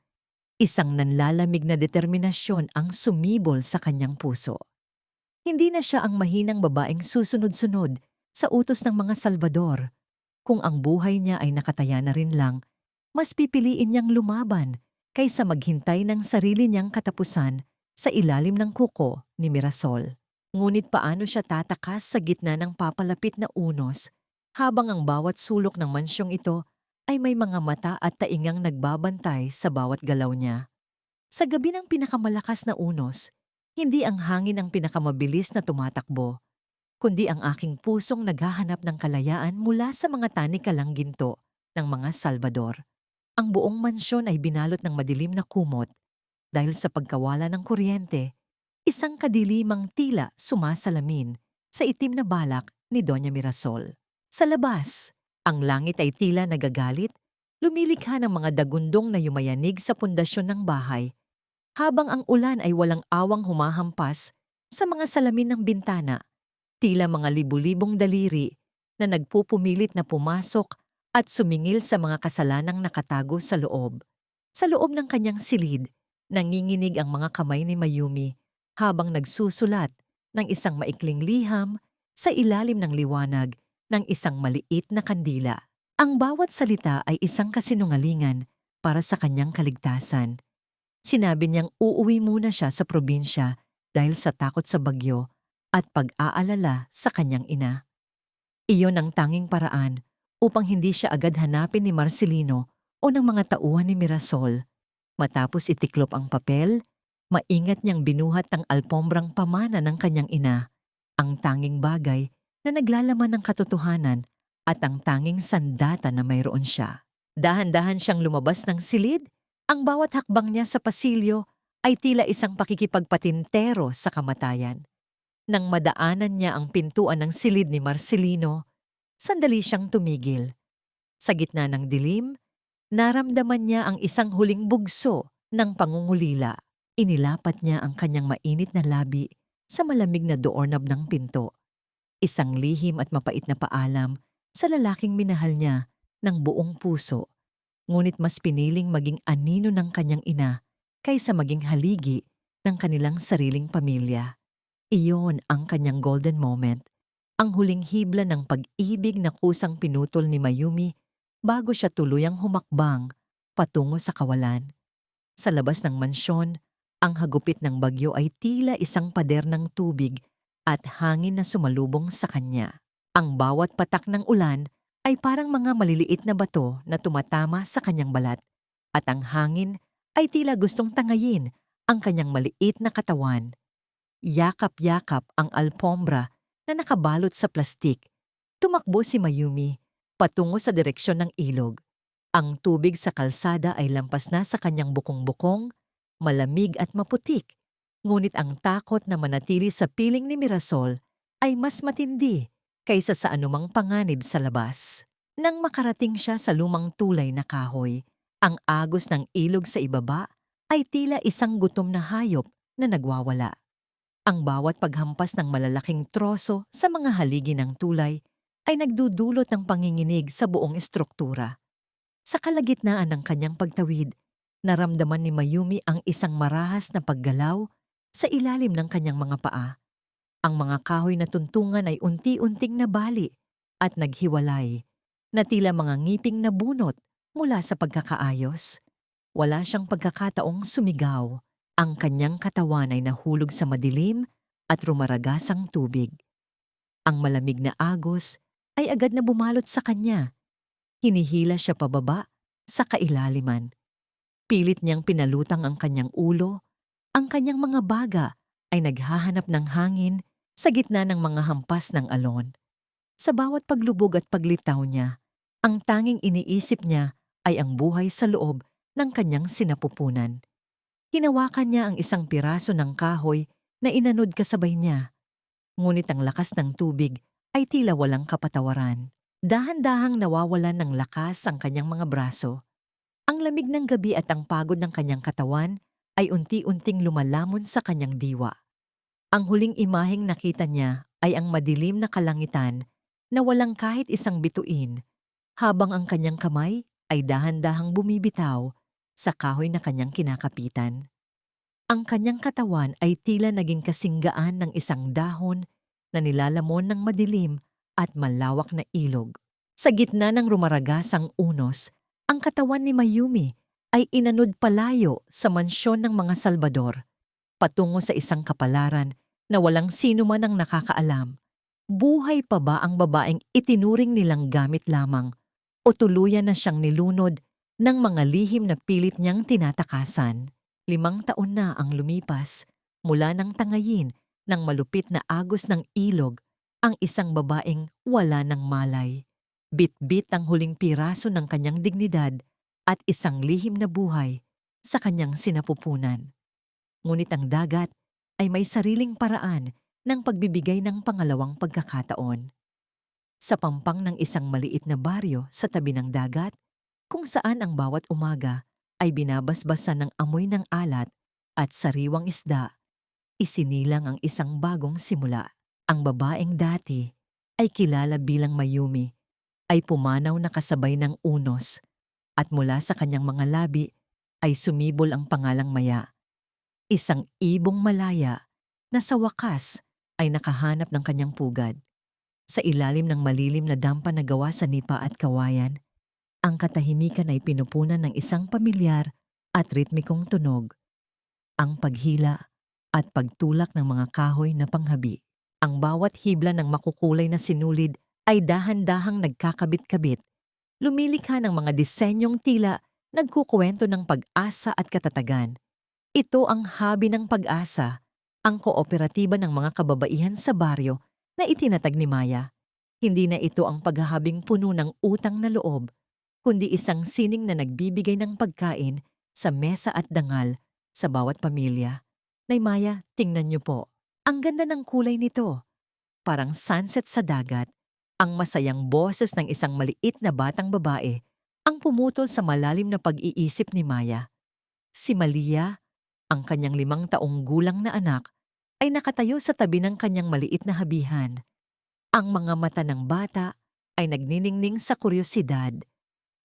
isang nanlalamig na determinasyon ang sumibol sa kanyang puso. Hindi na siya ang mahinang babaeng susunod-sunod sa utos ng mga Salvador. Kung ang buhay niya ay nakataya na rin lang, mas pipiliin niyang lumaban kaysa maghintay ng sarili niyang katapusan sa ilalim ng kuko ni Mirasol. Ngunit paano siya tatakas sa gitna ng papalapit na unos habang ang bawat sulok ng mansyong ito ay may mga mata at taingang nagbabantay sa bawat galaw niya? Sa gabi ng pinakamalakas na unos, hindi ang hangin ang pinakamabilis na tumatakbo, kundi ang aking pusong naghahanap ng kalayaan mula sa mga tanikalang ginto ng mga Salvador. Ang buong mansyon ay binalot ng madilim na kumot dahil sa pagkawala ng kuryente, isang kadilimang tila sumasalamin sa itim na balak ni Doña Mirasol. Sa labas, ang langit ay tila nagagalit, lumilikha ng mga dagundong na yumayanig sa pundasyon ng bahay, habang ang ulan ay walang awang humahampas sa mga salamin ng bintana, tila mga libu-libong daliri na nagpupumilit na pumasok at sumingil sa mga kasalanang nakatago sa loob. Sa loob ng kanyang silid, nanginginig ang mga kamay ni Mayumi habang nagsusulat ng isang maikling liham sa ilalim ng liwanag ng isang maliit na kandila. Ang bawat salita ay isang kasinungalingan para sa kanyang kaligtasan. Sinabi niyang uuwi muna siya sa probinsya dahil sa takot sa bagyo at pag-aalala sa kanyang ina. Iyon ang tanging paraan upang hindi siya agad hanapin ni Marcelino o ng mga tauhan ni Mirasol. Matapos itiklop ang papel, maingat niyang binuhat ang alpombrang pamana ng kanyang ina, ang tanging bagay na naglalaman ng katotohanan at ang tanging sandata na mayroon siya. Dahan-dahan siyang lumabas ng silid, ang bawat hakbang niya sa pasilyo ay tila isang pakikipagpatintero sa kamatayan. Nang madaanan niya ang pintuan ng silid ni Marcelino, sandali siyang tumigil. Sa gitna ng dilim, naramdaman niya ang isang huling bugso ng pangungulila. Inilapat niya ang kanyang mainit na labi sa malamig na doorknob ng pinto. Isang lihim at mapait na paalam sa lalaking minahal niya ng buong puso, ngunit mas piniling maging anino ng kanyang ina kaysa maging haligi ng kanilang sariling pamilya. Iyon ang kanyang golden moment, ang huling hibla ng pag-ibig na kusang pinutol ni Mayumi bago siya tuluyang humakbang patungo sa kawalan. Sa labas ng mansyon, ang hagupit ng bagyo ay tila isang pader ng tubig at hangin na sumalubong sa kanya. Ang bawat patak ng ulan ay parang mga maliliit na bato na tumatama sa kanyang balat, at ang hangin ay tila gustong tangayin ang kanyang maliit na katawan. Yakap-yakap ang alpombra na nakabalot sa plastik. Tumakbo si Mayumi patungo sa direksyon ng ilog. Ang tubig sa kalsada ay lampas na sa kanyang bukong-bukong, malamig at maputik. Ngunit ang takot na manatili sa piling ni Mirasol ay mas matindi kaysa sa anumang panganib sa labas. Nang makarating siya sa lumang tulay na kahoy, ang agos ng ilog sa ibaba ay tila isang gutom na hayop na nagwawala. Ang bawat paghampas ng malalaking troso sa mga haligi ng tulay ay nagdudulot ng panginginig sa buong estruktura. Sa kalagitnaan ng kanyang pagtawid, naramdaman ni Mayumi ang isang marahas na paggalaw sa ilalim ng kanyang mga paa. Ang mga kahoy na tuntungan ay unti-unting nabali at naghiwalay. na tila mga ngiping nabunot mula sa pagkakaayos. Wala siyang pagkakataong sumigaw. Ang kanyang katawan ay nahulog sa madilim at rumaragasang tubig. Ang malamig na agos ay agad na bumalot sa kanya. Hinihila siya pababa sa kailaliman. Pilit niyang pinalutang ang kanyang ulo. Ang kanyang mga baga ay naghahanap ng hangin sa gitna ng mga hampas ng alon. Sa bawat paglubog at paglitaw niya, ang tanging iniisip niya ay ang buhay sa loob ng kanyang sinapupunan. Hinawakan niya ang isang piraso ng kahoy na inanod kasabay niya. Ngunit ang lakas ng tubig ay tila walang kapatawaran. Dahan-dahang nawawalan ng lakas ang kanyang mga braso. Ang lamig ng gabi at ang pagod ng kanyang katawan ay unti-unting lumalamon sa kanyang diwa. Ang huling imaheng nakita niya ay ang madilim na kalangitan na walang kahit isang bituin, habang ang kanyang kamay ay dahan-dahang bumibitaw sa kahoy na kanyang kinakapitan. Ang kanyang katawan ay tila naging kasinggaan ng isang dahon na nilalamon ng madilim at malawak na ilog. Sa gitna ng rumaragasang unos, ang katawan ni Mayumi ay inanod palayo sa mansyon ng mga Salvador, patungo sa isang kapalaran na walang sino man ang nakakaalam. Buhay pa ba ang babaeng itinuring nilang gamit lamang o tuluyan na siyang nilunod ng mga lihim na pilit niyang tinatakasan? 5 taon na ang lumipas mula nang tangayin ng malupit na agos ng ilog ang isang babaeng wala ng malay. Bit-bit ang huling piraso ng kanyang dignidad at isang lihim na buhay sa kanyang sinapupunan. Ngunit ang dagat ay may sariling paraan ng pagbibigay ng pangalawang pagkakataon. Sa pampang ng isang maliit na baryo sa tabi ng dagat, kung saan ang bawat umaga ay binabasbasan ng amoy ng alat at sariwang isda, isinilang ang isang bagong simula. Ang babaeng dati ay kilala bilang Mayumi ay pumanaw na kasabay ng unos at mula sa kanyang mga labi ay sumibol ang pangalang Maya, isang ibong malaya na sa wakas ay nakahanap ng kanyang pugad. Sa ilalim ng malilim na dampa na gawa sa nipa at kawayan, ang katahimikan ay pinupunan ng isang pamilyar at ritmikong tunog, ang paghila at pagtulak ng mga kahoy na panghabi. Ang bawat hibla ng makukulay na sinulid ay dahan-dahang nagkakabit-kabit, lumilikha ng mga disenyong tila nagkukuwento ng pag-asa at katatagan. Ito ang habi ng pag-asa, ang kooperatiba ng mga kababaihan sa baryo na itinatag ni Maya. Hindi na ito ang paghahabing puno ng utang na loob, kundi isang sining na nagbibigay ng pagkain sa mesa at dangal sa bawat pamilya. Nay Maya, tingnan niyo po. Ang ganda ng kulay nito. Parang sunset sa dagat. Ang masayang boses ng isang maliit na batang babae ang pumutol sa malalim na pag-iisip ni Maya. Si Malia, ang kanyang 5 taong gulang na anak, ay nakatayo sa tabi ng kanyang maliit na habihan. Ang mga mata ng bata ay nagniningning sa kuryosidad.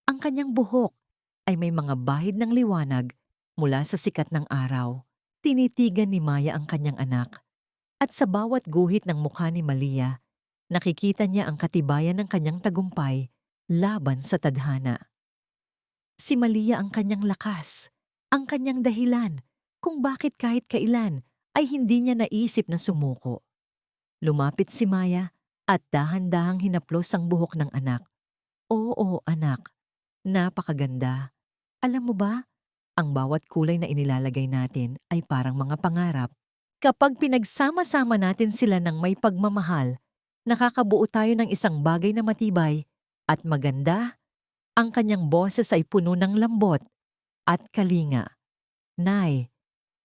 Ang kanyang buhok ay may mga bahid ng liwanag mula sa sikat ng araw. Tinitigan ni Maya ang kanyang anak. At sa bawat guhit ng mukha ni Malia, nakikita niya ang katibayan ng kanyang tagumpay laban sa tadhana. Si Malia ang kanyang lakas, ang kanyang dahilan kung bakit kahit kailan ay hindi niya naisip na sumuko. Lumapit si Maya at dahan-dahang hinaplos ang buhok ng anak. Oo, anak. Napakaganda. Alam mo ba, ang bawat kulay na inilalagay natin ay parang mga pangarap. Kapag pinagsama-sama natin sila ng may pagmamahal, nakakabuo tayo ng isang bagay na matibay at maganda. Ang kanyang boses ay puno ng lambot at kalinga. Nay,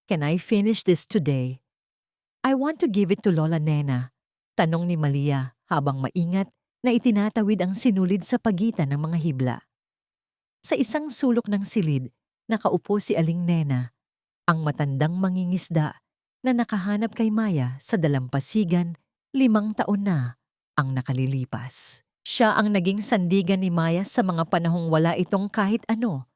can I finish this today? I want to give it to Lola Nena, tanong ni Malia habang maingat na itinatawid ang sinulid sa pagitan ng mga hibla. Sa isang sulok ng silid, nakaupo si Aling Nena, ang matandang mangingisda na nakahanap kay Maya sa dalampasigan 5 taon na ang nakalilipas. Siya ang naging sandigan ni Maya sa mga panahong wala itong kahit ano.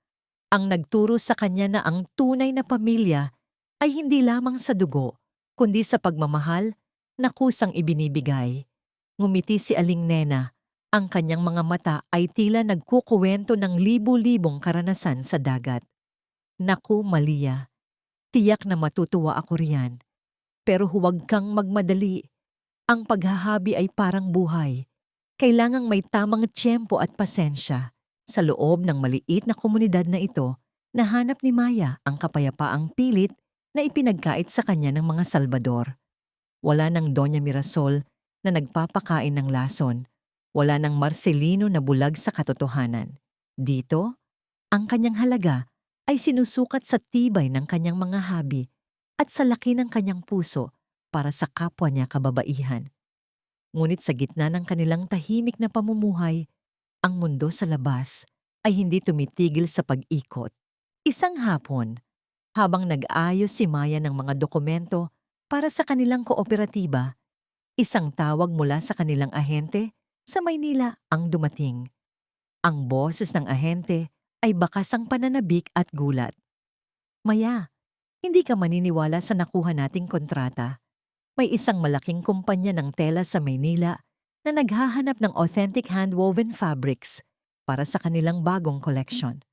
Ang nagturo sa kanya na ang tunay na pamilya ay hindi lamang sa dugo, kundi sa pagmamahal na kusang ibinibigay. Ngumiti si Aling Nena Ang kanyang mga mata ay tila nagkukuwento ng libu-libong karanasan sa dagat. Naku, Malia, tiyak na matutuwa ako riyan. Pero huwag kang magmadali. Ang paghahabi ay parang buhay. Kailangang may tamang tiyempo at pasensya. Sa loob ng maliit na komunidad na ito, nahanap ni Maya ang kapayapaang pilit na ipinagkait sa kanya ng mga Salvador. Wala ng Doña Mirasol na nagpapakain ng lason. Wala ng Marcelino na bulag sa katotohanan. Dito, ang kanyang halaga ay sinusukat sa tibay ng kanyang mga habi at sa laki ng kanyang puso para sa kapwa niya kababaihan. Ngunit sa gitna ng kanilang tahimik na pamumuhay, ang mundo sa labas ay hindi tumitigil sa pag-ikot. Isang hapon, habang nag-ayos si Maya ng mga dokumento para sa kanilang kooperatiba, isang tawag mula sa kanilang ahente sa Maynila ang dumating. Ang boses ng ahente ay bakas ang pananabik at gulat. Maya, hindi ka maniniwala sa nakuha nating kontrata. May isang malaking kumpanya ng tela sa Maynila na naghahanap ng authentic hand-woven fabrics para sa kanilang bagong collection.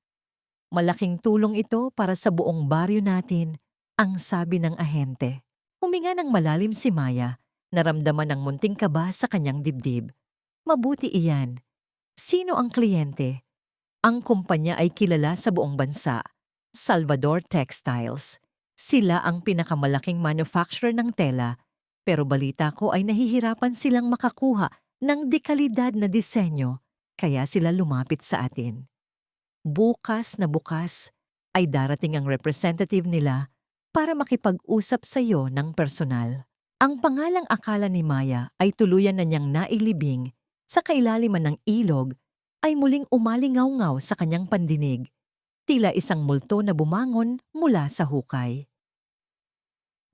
Malaking tulong ito para sa buong baryo natin, ang sabi ng ahente. Huminga ng malalim si Maya, naramdaman ng munting kaba sa kanyang dibdib. Mabuti iyan. Sino ang kliyente? Ang kumpanya ay kilala sa buong bansa, Salvador Textiles. Sila ang pinakamalaking manufacturer ng tela, pero balita ko ay nahihirapan silang makakuha ng dekalidad na disenyo, kaya sila lumapit sa atin. Bukas na bukas ay darating ang representative nila para makipag-usap sa iyo ng personal. Ang pangalang akala ni Maya ay tuluyan na niyang nailibing sa kailaliman ng ilog ay muling umalingaw-ngaw sa kanyang pandinig, tila isang multo na bumangon mula sa hukay.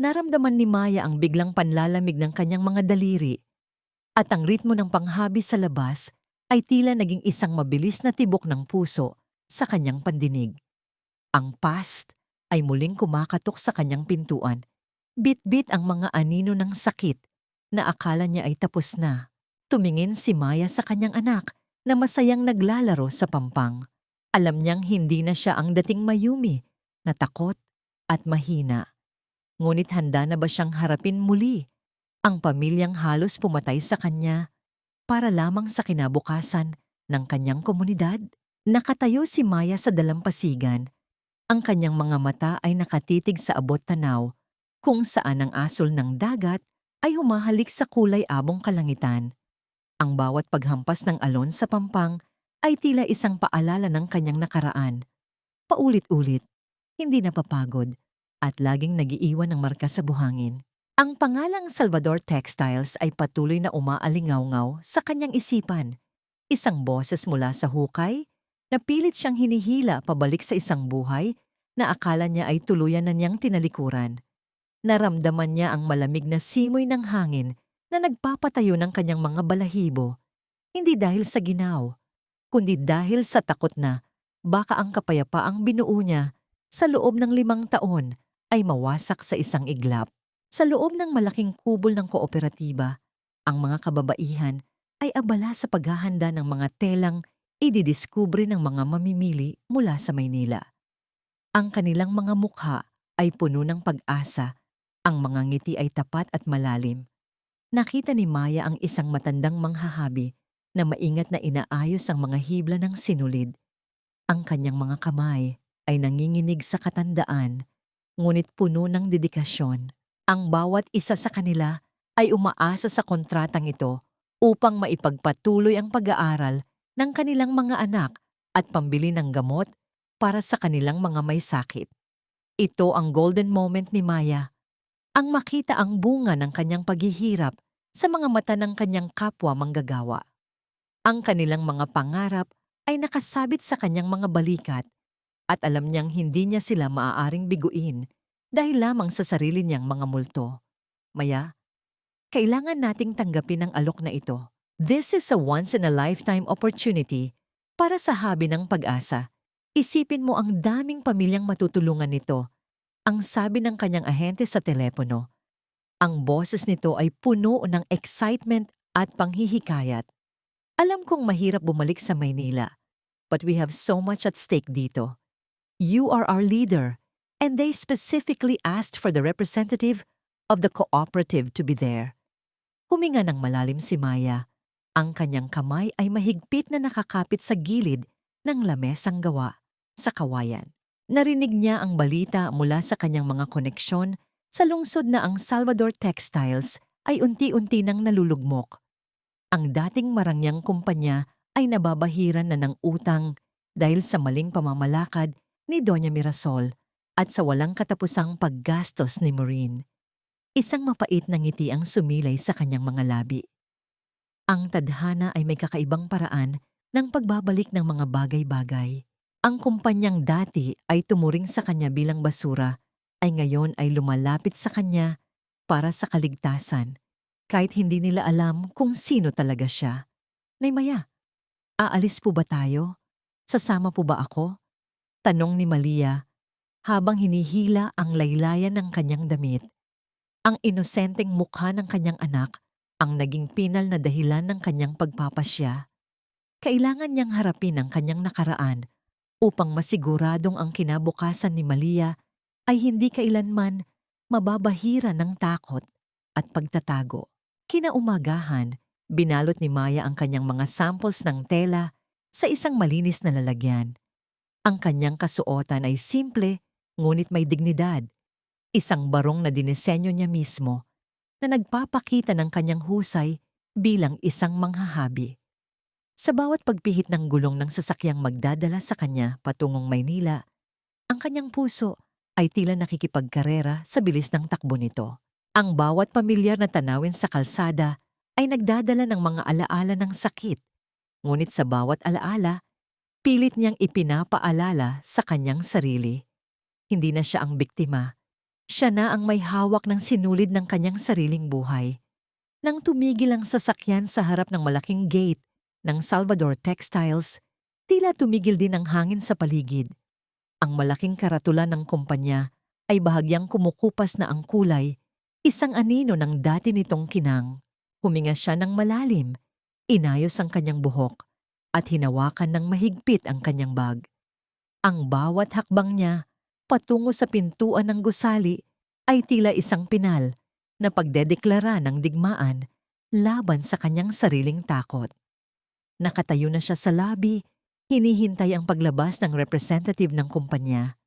Naramdaman ni Maya ang biglang panlalamig ng kanyang mga daliri at ang ritmo ng panghabi sa labas ay tila naging isang mabilis na tibok ng puso sa kanyang pandinig. Ang past ay muling kumakatok sa kanyang pintuan. Bit-bit ang mga anino ng sakit na akala niya ay tapos na. Tumingin si Maya sa kanyang anak na masayang naglalaro sa pampang. Alam niyang hindi na siya ang dating Mayumi na takot at mahina. Ngunit handa na ba siyang harapin muli ang pamilyang halos pumatay sa kanya para lamang sa kinabukasan ng kanyang komunidad? Nakatayo si Maya sa dalampasigan. Ang kanyang mga mata ay nakatitig sa abot tanaw kung saan ang asol ng dagat ay humahalik sa kulay abong kalangitan. Ang bawat paghampas ng alon sa pampang ay tila isang paalala ng kanyang nakaraan. Paulit-ulit, hindi napapagod, at laging nagiiwan ng marka sa buhangin. Ang pangalang Salvador Textiles ay patuloy na umaalingaw-ngaw sa kanyang isipan. Isang boses mula sa hukay na pilit siyang hinihila pabalik sa isang buhay na akala niya ay tuluyan na niyang tinalikuran. Naramdaman niya ang malamig na simoy ng hangin na nagpapatayo ng kanyang mga balahibo, hindi dahil sa ginaw, kundi dahil sa takot na baka ang kapayapaang binuo niya sa loob ng 5 taon ay mawasak sa isang iglap. Sa loob ng malaking kubol ng kooperatiba, ang mga kababaihan ay abala sa paghahanda ng mga telang ididiskubre ng mga mamimili mula sa Maynila. Ang kanilang mga mukha ay puno ng pag-asa, ang mga ngiti ay tapat at malalim. Nakita ni Maya ang isang matandang manghahabi na maingat na inaayos ang mga hibla ng sinulid. Ang kanyang mga kamay ay nanginginig sa katandaan, ngunit puno ng dedikasyon. Ang bawat isa sa kanila ay umaasa sa kontratang ito upang maipagpatuloy ang pag-aaral ng kanilang mga anak at pambili ng gamot para sa kanilang mga may sakit. Ito ang golden moment ni Maya, ang makita ang bunga ng kanyang paghihirap sa mga mata ng kanyang kapwa manggagawa. Ang kanilang mga pangarap ay nakasabit sa kanyang mga balikat at alam niyang hindi niya sila maaaring biguin dahil lamang sa sarili niyang mga multo. Maya, kailangan nating tanggapin ang alok na ito. This is a once-in-a-lifetime opportunity para sa habi ng pag-asa. Isipin mo ang daming pamilyang matutulungan nito, ang sabi ng kanyang ahente sa telepono. Ang boses nito ay puno ng excitement at panghihikayat. Alam kong mahirap bumalik sa Maynila, but we have so much at stake dito. You are our leader, and they specifically asked for the representative of the cooperative to be there. Huminga ng malalim si Maya. Ang kanyang kamay ay mahigpit na nakakapit sa gilid ng lamesang gawa sa kawayan. Narinig niya ang balita mula sa kanyang mga koneksyon sa lungsod na ang Salvador Textiles ay unti-unti nang nalulugmok. Ang dating marangyang kumpanya ay nababahiran na ng utang dahil sa maling pamamalakad ni Doña Mirasol at sa walang katapusang paggastos ni Maureen. Isang mapait na ngiti ang sumilay sa kanyang mga labi. Ang tadhana ay may kakaibang paraan ng pagbabalik ng mga bagay-bagay. Ang kumpanyang dati ay tumuring sa kanya bilang basura ay ngayon ay lumalapit sa kanya para sa kaligtasan kahit hindi nila alam kung sino talaga siya. Nay Maya, aalis po ba tayo? Sasama po ba ako? Tanong ni Malia habang hinihila ang laylayan ng kanyang damit. Ang inosenteng mukha ng kanyang anak ang naging pinal na dahilan ng kanyang pagpapasya. Kailangan niyang harapin ang kanyang nakaraan upang masiguradong ang kinabukasan ni Malia ay hindi kailanman mababahira ng takot at pagtatago. Kinaumagahan, binalot ni Maya ang kanyang mga samples ng tela sa isang malinis na lalagyan. Ang kanyang kasuotan ay simple ngunit may dignidad. Isang barong na dinesenyo niya mismo na nagpapakita ng kanyang husay bilang isang manghahabi. Sa bawat pagpihit ng gulong ng sasakyang magdadala sa kanya patungong Maynila, ang kanyang puso ay tila nakikipagkarera sa bilis ng takbo nito. Ang bawat pamilyar na tanawin sa kalsada ay nagdadala ng mga alaala ng sakit, ngunit sa bawat alaala, pilit niyang ipinapaalala sa kanyang sarili. Hindi na siya ang biktima. Siya na ang may hawak ng sinulid ng kanyang sariling buhay. Nang tumigil ang sasakyan sa harap ng malaking gate ng Salvador Textiles, tila tumigil din ang hangin sa paligid. Ang malaking karatula ng kumpanya ay bahagyang kumukupas na ang kulay, isang anino ng dati nitong kinang. Huminga siya ng malalim, inayos ang kanyang buhok, at hinawakan ng mahigpit ang kanyang bag. Ang bawat hakbang niya patungo sa pintuan ng gusali ay tila isang pinal na pagdedeklara ng digmaan laban sa kanyang sariling takot. Nakatayo na siya sa labi, hinihintay ang paglabas ng representative ng kumpanya.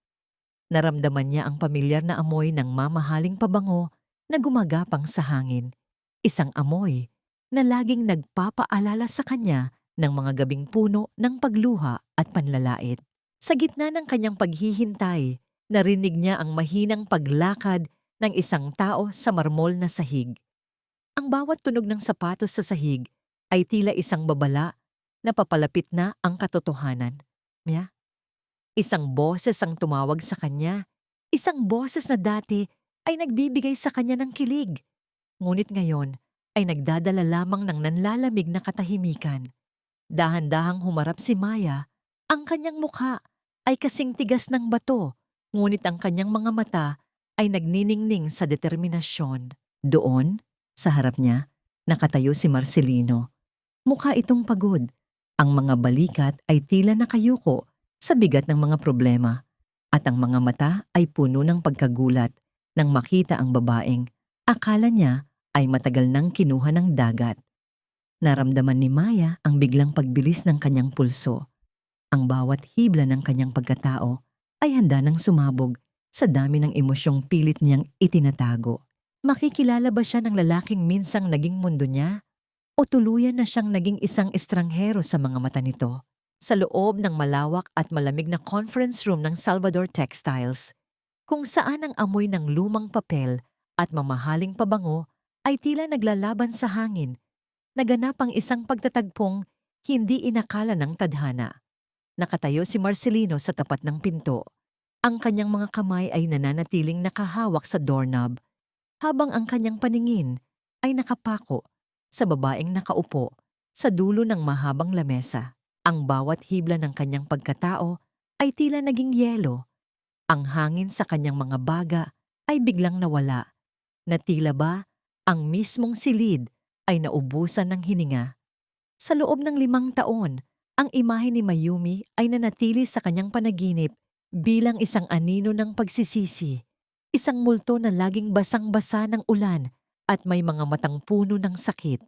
Naramdaman niya ang pamilyar na amoy ng mamahaling pabango na gumagapang sa hangin. Isang amoy na laging nagpapaalala sa kanya ng mga gabing puno ng pagluha at panlalait. Sa gitna ng kanyang paghihintay, narinig niya ang mahinang paglakad ng isang tao sa marmol na sahig. Ang bawat tunog ng sapatos sa sahig ay tila isang babala na papalapit na ang katotohanan. Maya? Isang boses ang tumawag sa kanya. Isang boses na dati ay nagbibigay sa kanya ng kilig. Ngunit ngayon ay nagdadala lamang ng nanlalamig na katahimikan. Dahan-dahang humarap si Maya. Ang kanyang mukha ay kasing tigas ng bato, ngunit ang kanyang mga mata ay nagniningning sa determinasyon. Doon, sa harap niya, nakatayo si Marcelino. Mukha itong pagod. Ang mga balikat ay tila nakayuko sa bigat ng mga problema, at ang mga mata ay puno ng pagkagulat nang makita ang babaeng akala niya ay matagal nang kinuha ng dagat. Naramdaman ni Maya ang biglang pagbilis ng kanyang pulso. Ang bawat hibla ng kanyang pagkatao ay handa nang sumabog sa dami ng emosyong pilit niyang itinatago. Makikilala ba siya ng lalaking minsang naging mundo niya? O tuluyan na siyang naging isang estranghero sa mga mata nito? Sa loob ng malawak at malamig na conference room ng Salvador Textiles, kung saan ang amoy ng lumang papel at mamahaling pabango ay tila naglalaban sa hangin, naganap ang isang pagtatagpong hindi inakala ng tadhana. Nakatayo si Marcelino sa tapat ng pinto. Ang kanyang mga kamay ay nananatiling nakahawak sa doorknob, habang ang kanyang paningin ay nakapako sa babaeng nakaupo sa dulo ng mahabang lamesa. Ang bawat hibla ng kanyang pagkatao ay tila naging yelo. Ang hangin sa kanyang mga baga ay biglang nawala, na tila ba ang mismong silid ay naubusan ng hininga. Sa loob ng 5 taon, ang imahe ni Mayumi ay nanatili sa kanyang panaginip bilang isang anino ng pagsisisi, isang multo na laging basang-basa ng ulan at may mga matang puno ng sakit.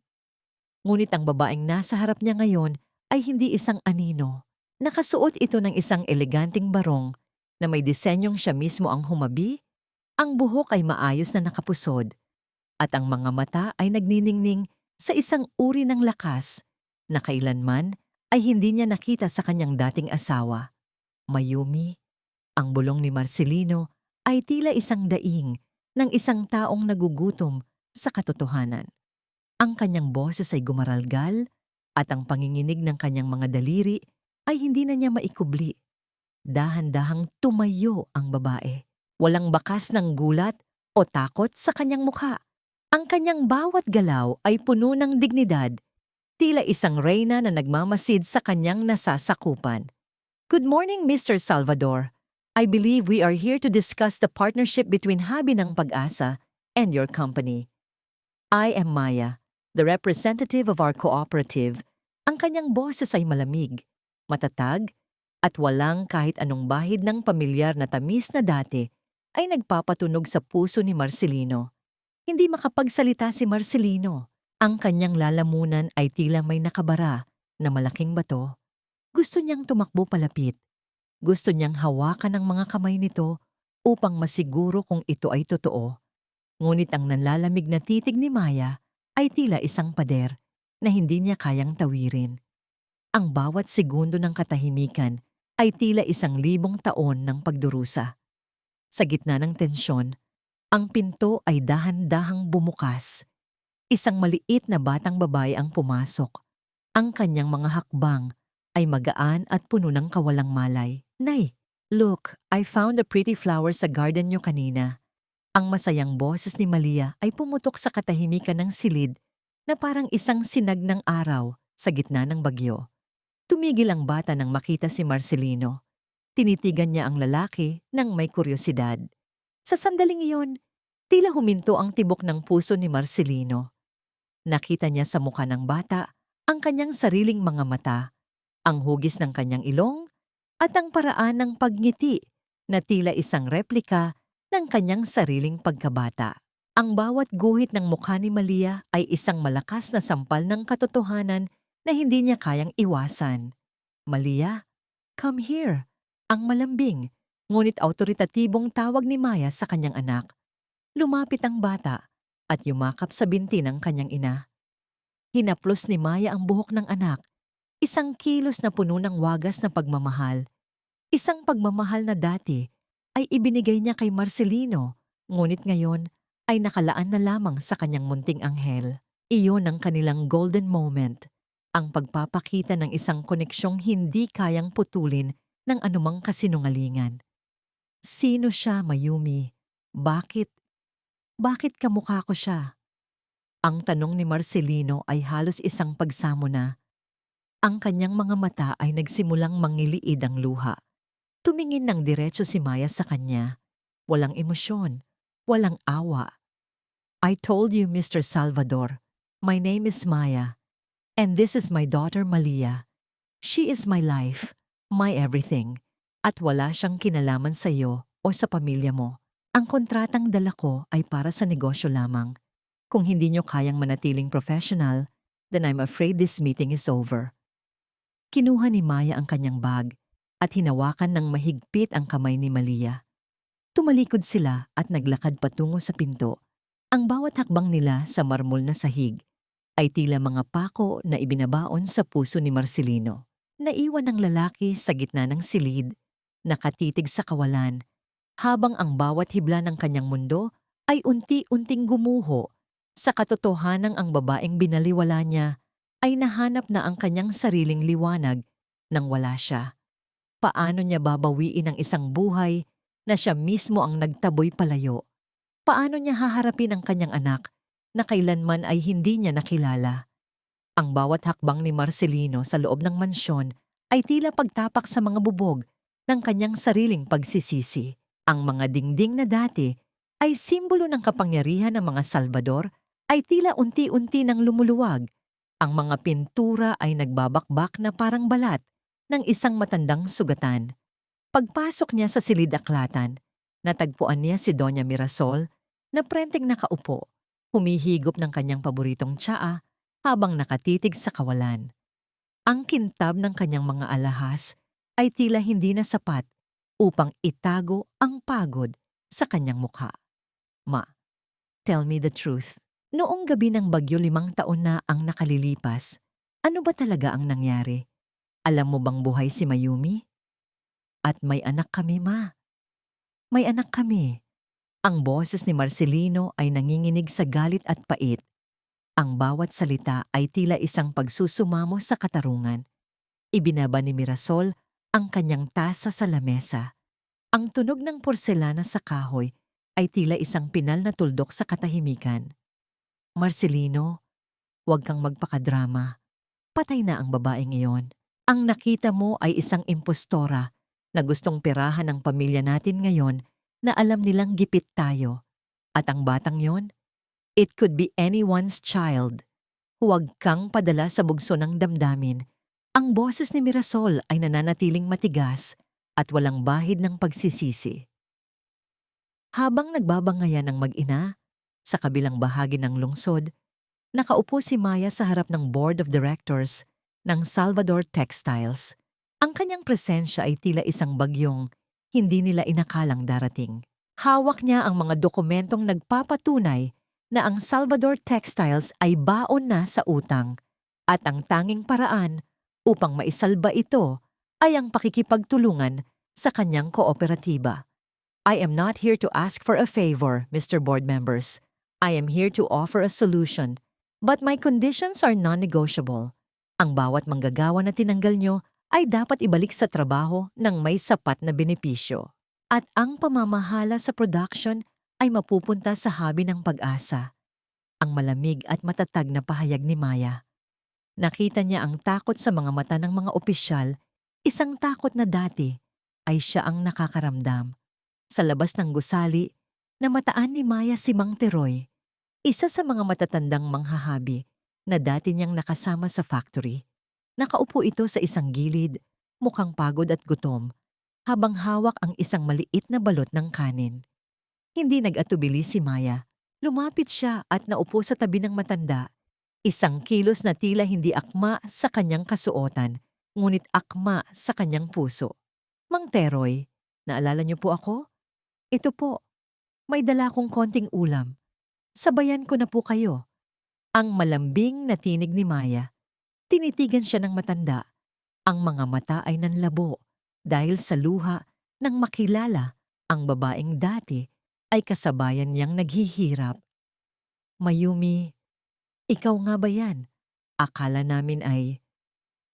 Ngunit ang babaeng nasa harap niya ngayon ay hindi isang anino. Nakasuot ito ng isang eleganting barong na may disenyong siya mismo ang humabi, ang buhok ay maayos na nakapusod, at ang mga mata ay nagniningning sa isang uri ng lakas na kailanman ay hindi niya nakita sa kanyang dating asawa. Mayumi, ang bulong ni Marcelino ay tila isang daing ng isang taong nagugutom sa katotohanan. Ang kanyang boses ay gumaralgal at ang panginginig ng kanyang mga daliri ay hindi na niya maikubli. Dahan-dahang tumayo ang babae. Walang bakas ng gulat o takot sa kanyang mukha. Ang kanyang bawat galaw ay puno ng dignidad, tila isang reyna na nagmamasid sa kanyang nasasakupan. Good morning, Mr. Salvador. I believe we are here to discuss the partnership between Habi ng Pag-asa and your company. I am Maya, the representative of our cooperative. Ang kanyang boses ay malamig, matatag, at walang kahit anong bahid ng pamilyar na tamis na dati ay nagpapatunog sa puso ni Marcelino. Hindi makapagsalita si Marcelino. Ang kanyang lalamunan ay tila may nakabara na malaking bato. Gusto niyang tumakbo palapit. Gusto niyang hawakan ang mga kamay nito upang masiguro kung ito ay totoo. Ngunit ang nanlalamig na titig ni Maya ay tila isang pader na hindi niya kayang tawirin. Ang bawat segundo ng katahimikan ay tila 1,000 taon ng pagdurusa. Sa gitna ng tensyon, ang pinto ay dahan-dahang bumukas. Isang maliit na batang babae ang pumasok. Ang kanyang mga hakbang ay magaan at puno ng kawalang malay. Nay, look, I found a pretty flower sa garden niyo kanina. Ang masayang boses ni Malia ay pumutok sa katahimikan ng silid na parang isang sinag ng araw sa gitna ng bagyo. Tumigil ang bata nang makita si Marcelino. Tinitigan niya ang lalaki nang may kuryosidad. Sa sandaling iyon, tila huminto ang tibok ng puso ni Marcelino. Nakita niya sa mukha ng bata ang kanyang sariling mga mata, ang hugis ng kanyang ilong, at ang paraan ng pagngiti na tila isang replika ng kanyang sariling pagkabata. Ang bawat guhit ng mukha ni Malia ay isang malakas na sampal ng katotohanan na hindi niya kayang iwasan. Malia, come here. Ang malambing, ngunit awtoritatibong tawag ni Maya sa kanyang anak. Lumapit ang bata at yumakap sa binti ng kanyang ina. Hinaplos ni Maya ang buhok ng anak, isang kilos na puno ng wagas na pagmamahal. Isang pagmamahal na dati ay ibinigay niya kay Marcelino, ngunit ngayon ay nakalaan na lamang sa kanyang munting anghel. Iyon ang kanilang golden moment, ang pagpapakita ng isang koneksyong hindi kayang putulin ng anumang kasinungalingan. Sino siya, Mayumi? Bakit? Bakit kamukha ko siya? Ang tanong ni Marcelino ay halos isang pagsamo na. Ang kanyang mga mata ay nagsimulang mangiliid ang luha. Tumingin ng diretso si Maya sa kanya. Walang emosyon, walang awa. I told you, Mr. Salvador, my name is Maya, and this is my daughter Malia. She is my life, my everything, at wala siyang kinalaman sa iyo o sa pamilya mo. Ang kontratang dala ko ay para sa negosyo lamang. Kung hindi niyo kayang manatiling professional, then I'm afraid this meeting is over. Kinuha ni Maya ang kanyang bag at hinawakan ng mahigpit ang kamay ni Malia. Tumalikod sila at naglakad patungo sa pinto. Ang bawat hakbang nila sa marmol na sahig ay tila mga pako na ibinabaon sa puso ni Marcelino. Naiwan ang lalaki sa gitna ng silid, nakatitig sa kawalan, habang ang bawat hibla ng kanyang mundo ay unti-unting gumuho sa katotohanang ang babaeng binaliwala niya ay nahanap na ang kanyang sariling liwanag nang wala siya. Paano niya babawiin ang isang buhay na siya mismo ang nagtaboy palayo? Paano niya haharapin ang kanyang anak na kailanman ay hindi niya nakilala? Ang bawat hakbang ni Marcelino sa loob ng mansyon ay tila pagtapak sa mga bubog ng kanyang sariling pagsisisi. Ang mga dingding na dati ay simbolo ng kapangyarihan ng mga Salvador ay tila unti-unti nang lumuluwag Ang mga pintura ay nagbabakbak na parang balat ng isang matandang sugatan. Pagpasok niya sa silid-aklatan, natagpuan niya si Doña Mirasol na prenteng nakaupo, humihigop ng kanyang paboritong tsaa habang nakatitig sa kawalan. Ang kintab ng kanyang mga alahas ay tila hindi na sapat upang itago ang pagod sa kanyang mukha. Ma, tell me the truth. Noong gabi ng bagyo 5 taon na ang nakalilipas, ano ba talaga ang nangyari? Alam mo bang buhay si Mayumi? At may anak kami, ma. May anak kami. Ang boses ni Marcelino ay nanginginig sa galit at pait. Ang bawat salita ay tila isang pagsusumamo sa katarungan. Ibinaba ni Mirasol ang kanyang tasa sa lamesa. Ang tunog ng porselana sa kahoy ay tila isang pinal na tuldok sa katahimikan. Marcelino, huwag kang magpakadrama. Patay na ang babaeng iyon. Ang nakita mo ay isang impostora na gustong perahan ng pamilya natin ngayon na alam nilang gipit tayo. At ang batang yon, it could be anyone's child. Huwag kang padala sa bugso ng damdamin. Ang boses ni Mirasol ay nananatiling matigas at walang bahid ng pagsisisi. Habang nagbabangayan ang mag-ina, sa kabilang bahagi ng lungsod, nakaupo si Maya sa harap ng Board of Directors ng Salvador Textiles. Ang kanyang presensya ay tila isang bagyong hindi nila inakalang darating. Hawak niya ang mga dokumentong nagpapatunay na ang Salvador Textiles ay baon na sa utang at ang tanging paraan upang maisalba ito ay ang pakikipagtulungan sa kanyang kooperatiba. I am not here to ask for a favor, Mr. Board Members. I am here to offer a solution, but my conditions are non-negotiable. Ang bawat manggagawa na tinanggal nyo ay dapat ibalik sa trabaho ng may sapat na benepisyo. At ang pamamahala sa production ay mapupunta sa habi ng pag-asa. Ang malamig at matatag na pahayag ni Maya. Nakita niya ang takot sa mga mata ng mga opisyal, isang takot na dati ay siya ang nakakaramdam. Sa labas ng gusali, namataan ni Maya si Mang Teroy, isa sa mga matatandang manghahabi na dati niyang nakasama sa factory. Nakaupo ito sa isang gilid, mukhang pagod at gutom, habang hawak ang isang maliit na balot ng kanin. Hindi nag-atubili si Maya. Lumapit siya at naupo sa tabi ng matanda. Isang kilos na tila hindi akma sa kanyang kasuotan, ngunit akma sa kanyang puso. Mang Teroy, naalala niyo po ako? Ito po, may dala kong konting ulam. Sabayan ko na po kayo. Ang malambing na tinig ni Maya. Tinitigan siya ng matanda. Ang mga mata ay nanlabo dahil sa luha ng makilala ang babaeng dati ay kasabayan niyang naghihirap. Mayumi, ikaw nga ba yan? Akala namin ay,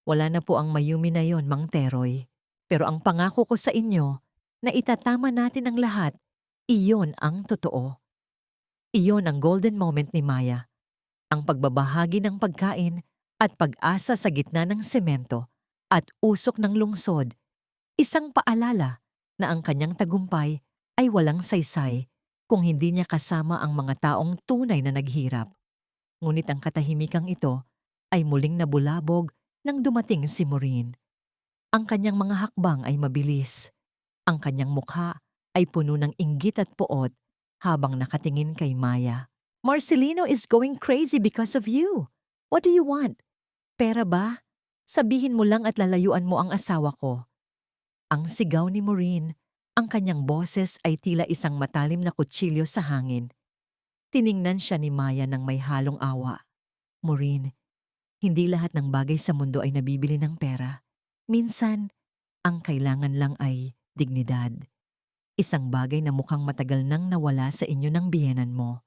wala na po ang Mayumi na yon, Mang Teroy. Pero ang pangako ko sa inyo na itatama natin ang lahat, iyon ang totoo. Iyon ang golden moment ni Maya. Ang pagbabahagi ng pagkain at pag-asa sa gitna ng semento at usok ng lungsod. Isang paalala na ang kanyang tagumpay ay walang saysay kung hindi niya kasama ang mga taong tunay na naghirap. Ngunit ang katahimikang ito ay muling nabulabog nang dumating si Maureen. Ang kanyang mga hakbang ay mabilis. Ang kanyang mukha ay puno ng inggit at poot habang nakatingin kay Maya. Marcelino is going crazy because of you. What do you want? Pera ba? Sabihin mo lang at lalayuan mo ang asawa ko. Ang sigaw ni Maureen, ang kanyang boses ay tila isang matalim na kutsilyo sa hangin. Tiningnan siya ni Maya ng may halong awa. Maureen, hindi lahat ng bagay sa mundo ay nabibili ng pera. Minsan, ang kailangan lang ay dignidad. Isang bagay na mukhang matagal nang nawala sa inyo ng biyenan mo.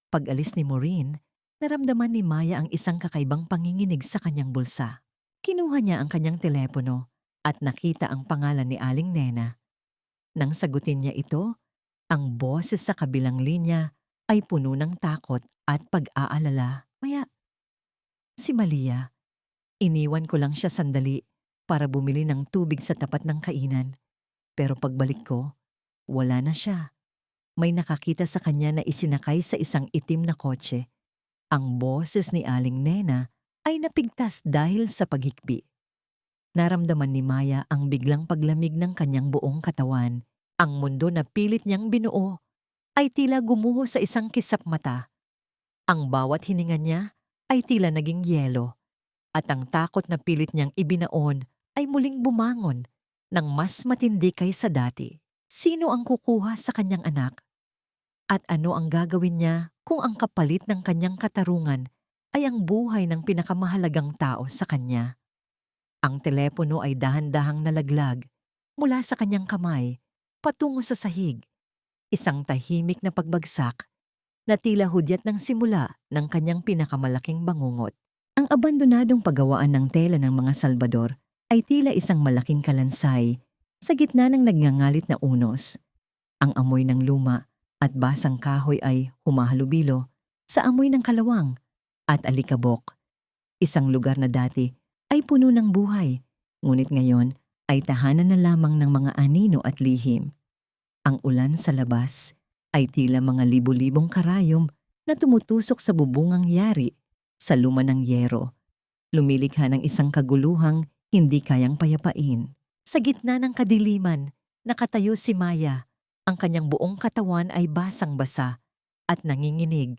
Pag-alis ni Maureen, naramdaman ni Maya ang isang kakaibang panginginig sa kanyang bulsa. Kinuha niya ang kanyang telepono at nakita ang pangalan ni Aling Nena. Nang sagutin niya ito, ang boses sa kabilang linya ay puno ng takot at pag-aalala. Maya, si Malia. Iniwan ko lang siya sandali para bumili ng tubig sa tapat ng kainan. Pero pagbalik ko, wala na siya. May nakakita sa kanya na isinakay sa isang itim na kotse. Ang boses ni Aling Nena ay napigtas dahil sa paghikbi. Naramdaman ni Maya ang biglang paglamig ng kanyang buong katawan. Ang mundo na pilit niyang binuo ay tila gumuho sa isang kisap mata. Ang bawat hininga niya ay tila naging yelo at ang takot na pilit niyang ibinaon ay muling bumangon ng mas matindi kaysa dati. Sino ang kukuha sa kanyang anak? At ano ang gagawin niya kung ang kapalit ng kanyang katarungan ay ang buhay ng pinakamahalagang tao sa kanya? Ang telepono ay dahan-dahang nalaglag mula sa kanyang kamay patungo sa sahig. Isang tahimik na pagbagsak na tila hudyat ng simula ng kanyang pinakamalaking bangungot. Ang abandonadong paggawaan ng tela ng mga Salvador ay tila isang malaking kalansay sa gitna ng nagngangalit na unos. Ang amoy ng luma at basang kahoy ay humahalubilo sa amoy ng kalawang at alikabok. Isang lugar na dati ay puno ng buhay, ngunit ngayon ay tahanan na lamang ng mga anino at lihim. Ang ulan sa labas ay tila mga libu-libong karayom na tumutusok sa bubungang yari sa luma ng yero. Lumilikha ng isang kaguluhang hindi kayang payapain. Sa gitna ng kadiliman, nakatayo si Maya. Ang kanyang buong katawan ay basang-basa at nanginginig.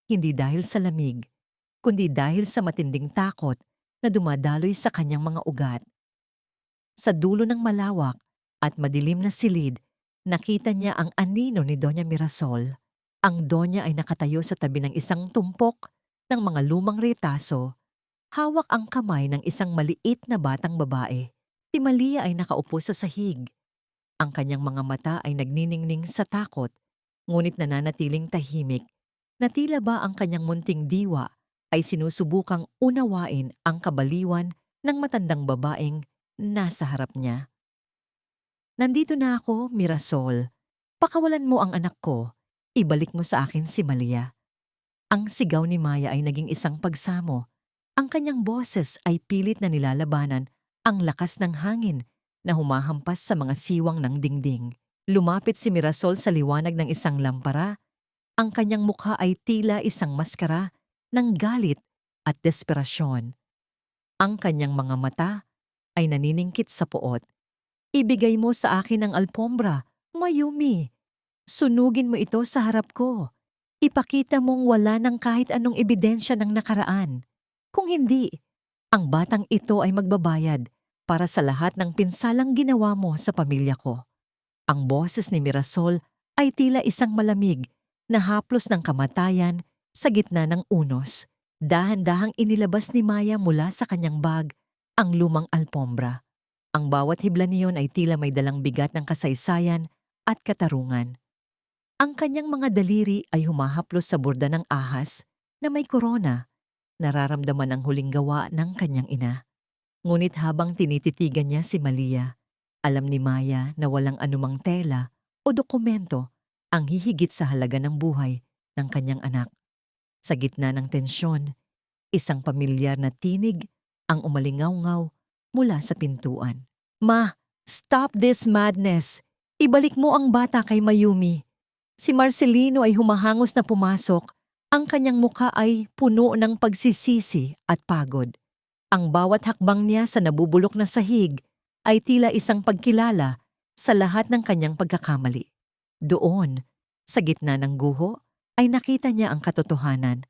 Hindi dahil sa lamig, kundi dahil sa matinding takot na dumadaloy sa kanyang mga ugat. Sa dulo ng malawak at madilim na silid, nakita niya ang anino ni Doña Mirasol. Ang Doña ay nakatayo sa tabi ng isang tumpok ng mga lumang retaso. Hawak ang kamay ng isang maliit na batang babae. Si Malia ay nakaupo sa sahig. Ang kanyang mga mata ay nagniningning sa takot, ngunit nananatiling tahimik, na tila ba ang kanyang munting diwa ay sinusubukang unawain ang kabaliwan ng matandang babaeng nasa harap niya. Nandito na ako, Mirasol. Pakawalan mo ang anak ko. Ibalik mo sa akin si Malia. Ang sigaw ni Maya ay naging isang pagsamo. Ang kanyang boses ay pilit na nilalabanan ang lakas ng hangin na humahampas sa mga siwang ng dingding. Lumapit si Mirasol sa liwanag ng isang lampara. Ang kanyang mukha ay tila isang maskara ng galit at desperasyon. Ang kanyang mga mata ay naniningkit sa poot. Ibigay mo sa akin ang alpombra, Mayumi. Sunugin mo ito sa harap ko. Ipakita mong wala ng kahit anong ebidensya ng nakaraan. Kung hindi, ang batang ito ay magbabayad para sa lahat ng pinsalang ginawa mo sa pamilya ko. Ang boses ni Mirasol ay tila isang malamig na haplos ng kamatayan sa gitna ng unos. Dahan-dahang inilabas ni Maya mula sa kanyang bag ang lumang alpombra. Ang bawat hibla niyon ay tila may dalang bigat ng kasaysayan at katarungan. Ang kanyang mga daliri ay humahaplos sa borda ng ahas na may korona. Nararamdaman ang huling gawa ng kanyang ina. Ngunit habang tinititigan niya si Malia, alam ni Maya na walang anumang tela o dokumento ang hihigit sa halaga ng buhay ng kanyang anak. Sa gitna ng tensyon, isang pamilyar na tinig ang umalingaw-ngaw mula sa pintuan. Ma, stop this madness! Ibalik mo ang bata kay Mayumi. Si Marcelino ay humahangos na pumasok. Ang kanyang mukha ay puno ng pagsisisi at pagod. Ang bawat hakbang niya sa nabubulok na sahig ay tila isang pagkilala sa lahat ng kanyang pagkakamali. Doon, sa gitna ng guho, ay nakita niya ang katotohanan.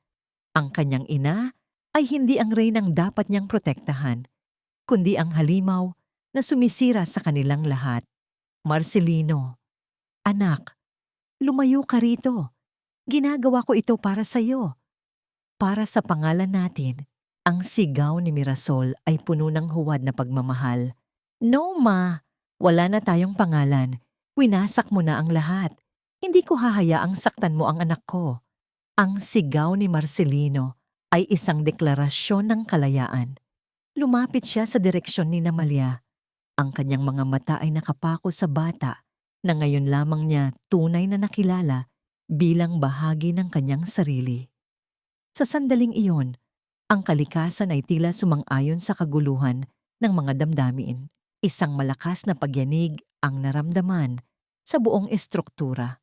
Ang kanyang ina ay hindi ang reynang dapat niyang protektahan, kundi ang halimaw na sumisira sa kanilang lahat. Marcelino, anak, lumayo ka rito. Ginagawa ko ito para sa iyo. Para sa pangalan natin. Ang sigaw ni Mirasol ay puno ng huwad na pagmamahal. No, ma. Wala na tayong pangalan. Winasak mo na ang lahat. Hindi ko hahayaang saktan mo ang anak ko. Ang sigaw ni Marcelino ay isang deklarasyon ng kalayaan. Lumapit siya sa direksyon ni Malia. Ang kanyang mga mata ay nakapako sa bata na ngayon lamang niya tunay na nakilala bilang bahagi ng kanyang sarili. Sa sandaling iyon, ang kalikasan ay tila sumang-ayon sa kaguluhan ng mga damdamin. Isang malakas na pagyanig ang naramdaman sa buong estruktura.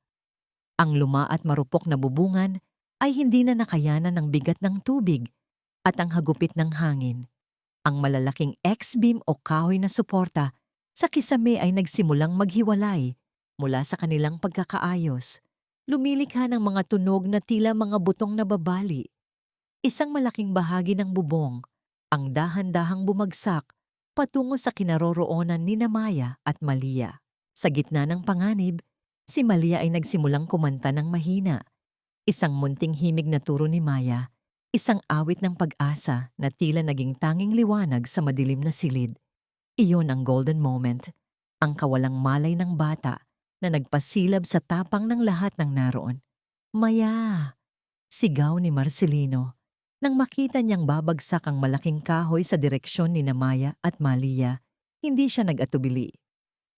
Ang luma at marupok na bubungan ay hindi na nakayanan ng bigat ng tubig at ang hagupit ng hangin. Ang malalaking X-beam o kahoy na suporta sa kisame ay nagsimulang maghiwalay mula sa kanilang pagkakaayos. Lumilikha ng mga tunog na tila mga butong nababali. Isang malaking bahagi ng bubong ang dahan-dahang bumagsak patungo sa kinaroroonan ni Maya at Malia. Sa gitna ng panganib, si Malia ay nagsimulang kumanta ng mahina. Isang munting himig na turo ni Maya, isang awit ng pag-asa na tila naging tanging liwanag sa madilim na silid. Iyon ang golden moment, ang kawalang malay ng bata na nagpasilab sa tapang ng lahat ng naroon. Maya! Sigaw ni Marcelino nang makita niyang babagsak ang malaking kahoy sa direksyon ni Maya at Malia. Hindi siya nag-atubili.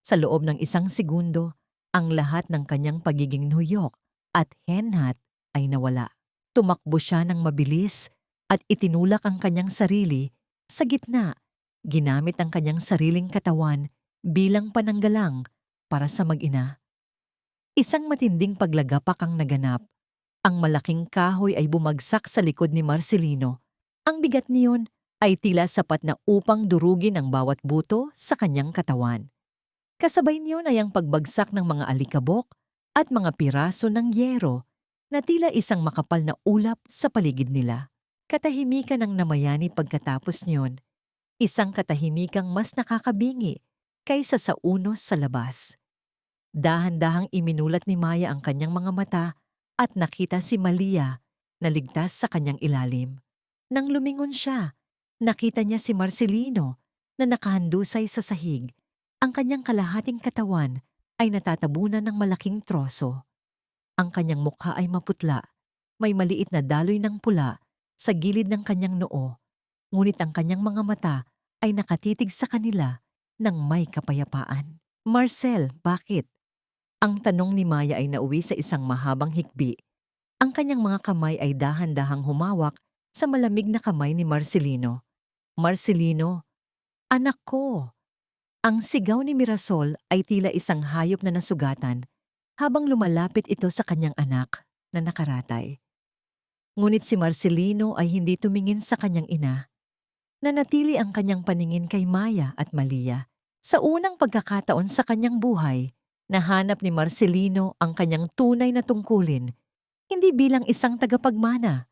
Sa loob ng 1 segundo, ang lahat ng kanyang pagiging huyok at henhat ay nawala. Tumakbo siya ng mabilis at itinulak ang kanyang sarili sa gitna. Ginamit ang kanyang sariling katawan bilang pananggalang para sa mag-ina. Isang matinding paglagapak ang naganap. Ang malaking kahoy ay bumagsak sa likod ni Marcelino. Ang bigat niyon ay tila sapat na upang durugin ang bawat buto sa kanyang katawan. Kasabay niyon ay ang pagbagsak ng mga alikabok at mga piraso ng yero na tila isang makapal na ulap sa paligid nila. Katahimikan ang namayani pagkatapos niyon. Isang katahimikang mas nakakabingi kaysa sa unos sa labas. Dahan-dahang iminulat ni Maya ang kanyang mga mata at nakita si Malia na ligtas sa kanyang ilalim. Nang lumingon siya, nakita niya si Marcelino na nakahandusay sa sahig. Ang kanyang kalahating katawan ay natatabunan ng malaking troso. Ang kanyang mukha ay maputla, may maliit na daloy ng pula sa gilid ng kanyang noo, ngunit ang kanyang mga mata ay nakatitig sa kanila ng may kapayapaan. Marcel, bakit? Ang tanong ni Maya ay nauwi sa isang mahabang hikbi. Ang kanyang mga kamay ay dahan-dahang humawak sa malamig na kamay ni Marcelino. Marcelino, anak ko! Ang sigaw ni Mirasol ay tila isang hayop na nasugatan habang lumalapit ito sa kanyang anak na nakaratay. Ngunit si Marcelino ay hindi tumingin sa kanyang ina. Nanatili ang kanyang paningin kay Maya at Malia. Sa unang pagkakataon sa kanyang buhay, nahanap ni Marcelino ang kanyang tunay na tungkulin, hindi bilang isang tagapagmana,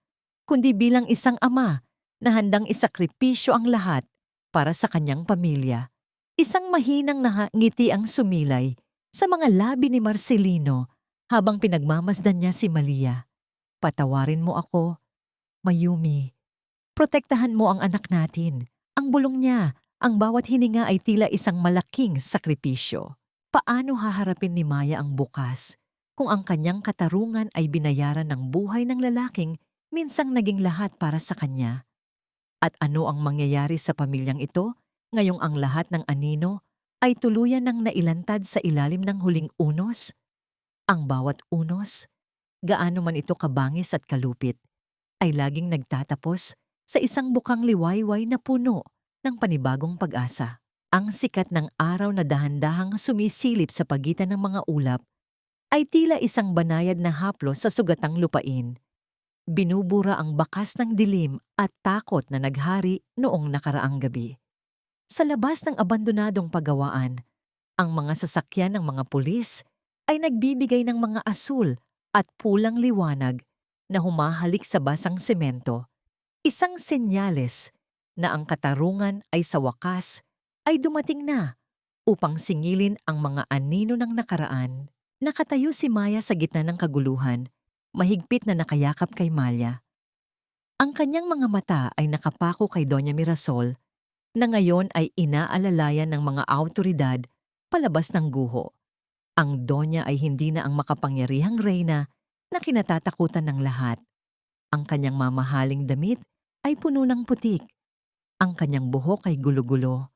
kundi bilang isang ama na handang isakripisyo ang lahat para sa kanyang pamilya. Isang mahinang ngiti ang sumilay sa mga labi ni Marcelino habang pinagmamasdan niya si Malia. Patawarin mo ako, Mayumi. Protektahan mo ang anak natin. Ang bulong niya, ang bawat hininga ay tila isang malaking sakripisyo. Paano haharapin ni Maya ang bukas kung ang kanyang katarungan ay binayaran ng buhay ng lalaking minsang naging lahat para sa kanya? At ano ang mangyayari sa pamilyang ito ngayong ang lahat ng anino ay tuluyan ng nailantad sa ilalim ng huling unos? Ang bawat unos, gaano man ito kabangis at kalupit, ay laging nagtatapos sa isang bukang liwayway na puno ng panibagong pag-asa. Ang sikat ng araw na dahan-dahang sumisilip sa pagitan ng mga ulap ay tila isang banayad na haplos sa sugatang lupain. Binubura ang bakas ng dilim at takot na naghari noong nakaraang gabi. Sa labas ng abandonadong pagawaan, ang mga sasakyan ng mga pulis ay nagbibigay ng mga asul at pulang liwanag na humahalik sa basang semento. Isang senyales na ang katarungan ay sa wakas ay dumating na upang singilin ang mga anino ng nakaraan. Nakatayo si Maya sa gitna ng kaguluhan, mahigpit na nakayakap kay Malia. Ang kanyang mga mata ay nakapako kay Doña Mirasol na ngayon ay inaalalayan ng mga awtoridad palabas ng guho. Ang Donya ay hindi na ang makapangyarihang reyna na kinatatakutan ng lahat. Ang kanyang mamahaling damit ay puno ng putik. Ang kanyang buhok ay gulo-gulo.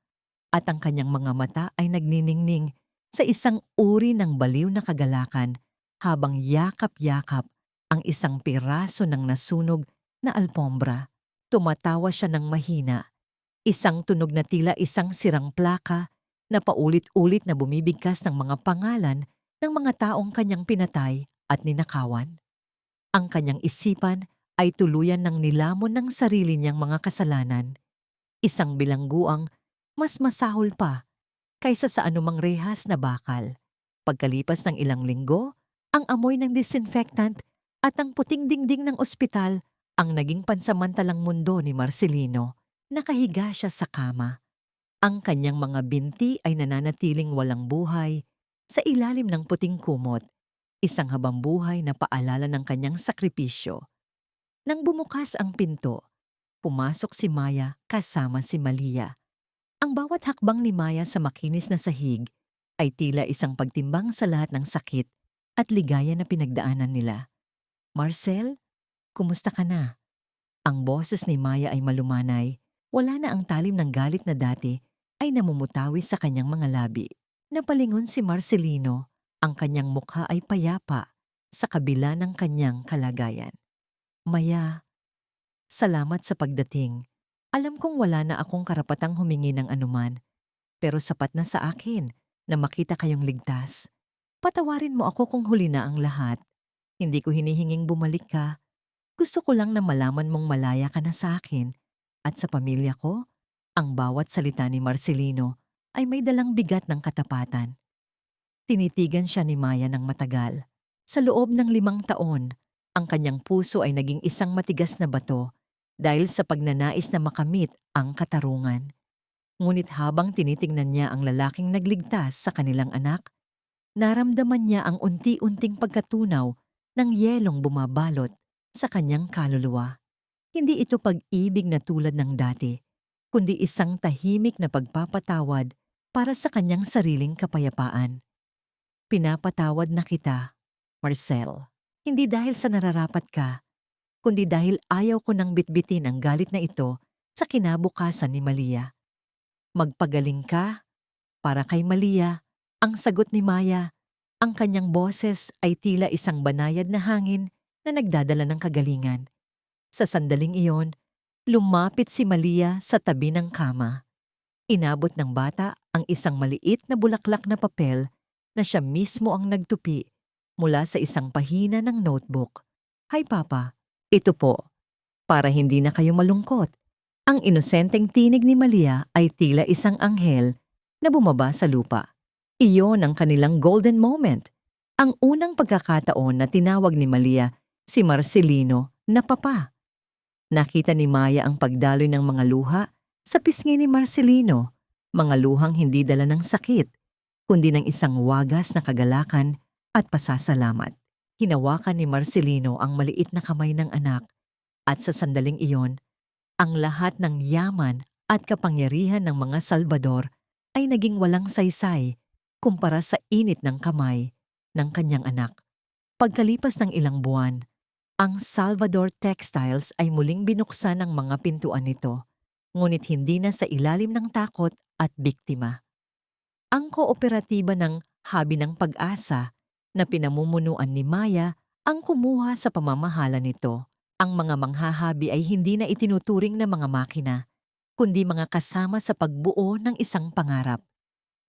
At ang kanyang mga mata ay nagniningning sa isang uri ng baliw na kagalakan habang yakap-yakap ang isang piraso ng nasunog na alpombra. Tumatawa siya ng mahina. Isang tunog na tila isang sirang plaka na paulit-ulit na bumibigkas ng mga pangalan ng mga taong kanyang pinatay at ninakawan. Ang kanyang isipan ay tuluyan ng nilamon ng sarili niyang mga kasalanan. Isang bilangguang mas masahol pa kaysa sa anumang rehas na bakal. Pagkalipas ng ilang linggo, ang amoy ng disinfectant at ang puting dingding ng ospital ang naging pansamantalang mundo ni Marcelino. Nakahiga siya sa kama. Ang kanyang mga binti ay nananatiling walang buhay sa ilalim ng puting kumot, isang habambuhay na paalala ng kanyang sakripisyo. Nang bumukas ang pinto, pumasok si Maya kasama si Malia. Ang bawat hakbang ni Maya sa makinis na sahig ay tila isang pagtimbang sa lahat ng sakit at ligaya na pinagdaanan nila. "Marcel, kumusta ka na?" Ang boses ni Maya ay malumanay. Wala na ang talim ng galit na dati ay namumutawi sa kanyang mga labi. Napalingon si Marcelino. Ang kanyang mukha ay payapa sa kabila ng kanyang kalagayan. "Maya, salamat sa pagdating. Alam kong wala na akong karapatang humingi ng anuman, pero sapat na sa akin na makita kayong ligtas. Patawarin mo ako kung huli na ang lahat. Hindi ko hinihinging bumalik ka. Gusto ko lang na malaman mong malaya ka na sa akin at sa pamilya ko." Ang bawat salita ni Marcelino ay may dalang bigat ng katapatan. Tinitigan siya ni Maya ng matagal. Sa loob ng 5 taon, ang kanyang puso ay naging isang matigas na bato dahil sa pagnanais na makamit ang katarungan. Ngunit habang tinitingnan niya ang lalaking nagligtas sa kanilang anak, naramdaman niya ang unti-unting pagkatunaw ng yelong bumabalot sa kanyang kaluluwa. Hindi ito pag-ibig na tulad ng dati, kundi isang tahimik na pagpapatawad para sa kanyang sariling kapayapaan. "Pinapatawad na kita, Marcel. Hindi dahil sa nararapat ka, kundi dahil ayaw ko nang bitbitin ang galit na ito sa kinabukasan ni Malia." "Magpagaling ka." Para kay Malia, ang sagot ni Maya, ang kanyang boses ay tila isang banayad na hangin na nagdadala ng kagalingan. Sa sandaling iyon, lumapit si Malia sa tabi ng kama. Inabot ng bata ang isang maliit na bulaklak na papel na siya mismo ang nagtupi mula sa isang pahina ng notebook. "Hi Papa, ito po. Para hindi na kayo malungkot." Ang inosenteng tinig ni Malia ay tila isang anghel na bumaba sa lupa. Iyon ang kanilang golden moment. Ang unang pagkakataon na tinawag ni Malia si Marcelino na Papa. Nakita ni Maya ang pagdaloy ng mga luha sa pisngi ni Marcelino, mga luhang hindi dala ng sakit, kundi ng isang wagas na kagalakan at pasasalamat. Hinawakan ni Marcelino ang maliit na kamay ng anak at sa sandaling iyon, ang lahat ng yaman at kapangyarihan ng mga Salvador ay naging walang saysay kumpara sa init ng kamay ng kanyang anak. Pagkalipas ng ilang buwan, ang Salvador Textiles ay muling binuksan ang mga pintuan nito, ngunit hindi na sa ilalim ng takot at biktima. Ang kooperatiba ng Habi ng Pag-asa na pinamumunuan ni Maya ang kumuha sa pamamahala nito. Ang mga manghahabi ay hindi na itinuturing na mga makina, kundi mga kasama sa pagbuo ng isang pangarap.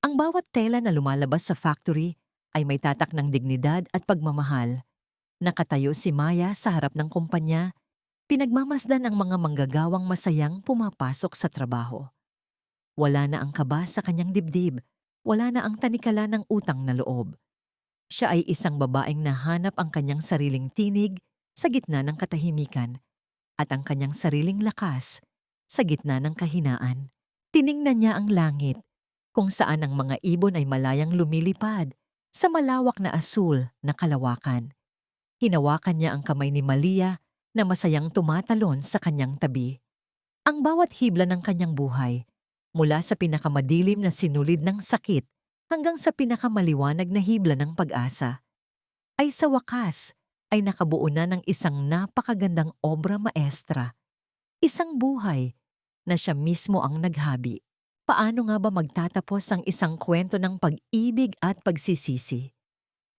Ang bawat tela na lumalabas sa factory ay may tatak ng dignidad at pagmamahal. Nakatayo si Maya sa harap ng kumpanya, pinagmamasdan ang mga manggagawang masayang pumapasok sa trabaho. Wala na ang kaba sa kanyang dibdib, wala na ang tanikala ng utang na loob. Siya ay isang babaeng nahanap ang kanyang sariling tinig sa gitna ng katahimikan at ang kanyang sariling lakas sa gitna ng kahinaan. Tiningnan niya ang langit, kung saan ang mga ibon ay malayang lumilipad sa malawak na asul na kalawakan. Hinawakan niya ang kamay ni Malia na masayang tumatalon sa kanyang tabi. Ang bawat hibla ng kanyang buhay, mula sa pinakamadilim na sinulid ng sakit hanggang sa pinakamaliwanag na hibla ng pag-asa, ay sa wakas ay nakabuo na ng isang napakagandang obra maestra. Isang buhay na siya mismo ang naghabi. Paano nga ba magtatapos ang isang kwento ng pag-ibig at pagsisisi?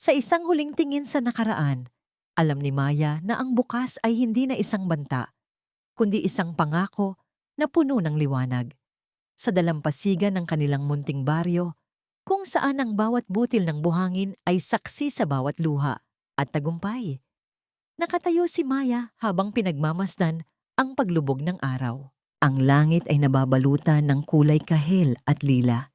Sa isang huling tingin sa nakaraan, alam ni Maya na ang bukas ay hindi na isang banta, kundi isang pangako na puno ng liwanag. Sa dalampasigan ng kanilang munting baryo, kung saan ang bawat butil ng buhangin ay saksi sa bawat luha at tagumpay. Nakatayo si Maya habang pinagmamasdan ang paglubog ng araw. Ang langit ay nababalutan ng kulay kahel at lila.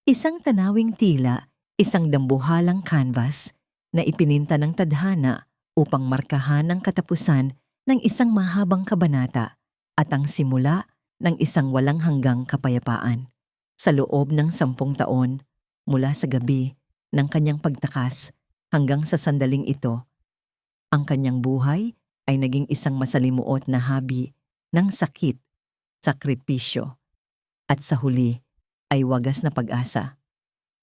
Isang tanawing tila, isang dambuhalang canvas na ipininta ng tadhana upang markahan ang katapusan ng isang mahabang kabanata at ang simula ng isang walang hanggang kapayapaan. Sa loob ng 10 taon, mula sa gabi ng kanyang pagtakas hanggang sa sandaling ito, ang kanyang buhay ay naging isang masalimuot na habi ng sakit, sakripisyo, at sa huli ay wagas na pag-asa.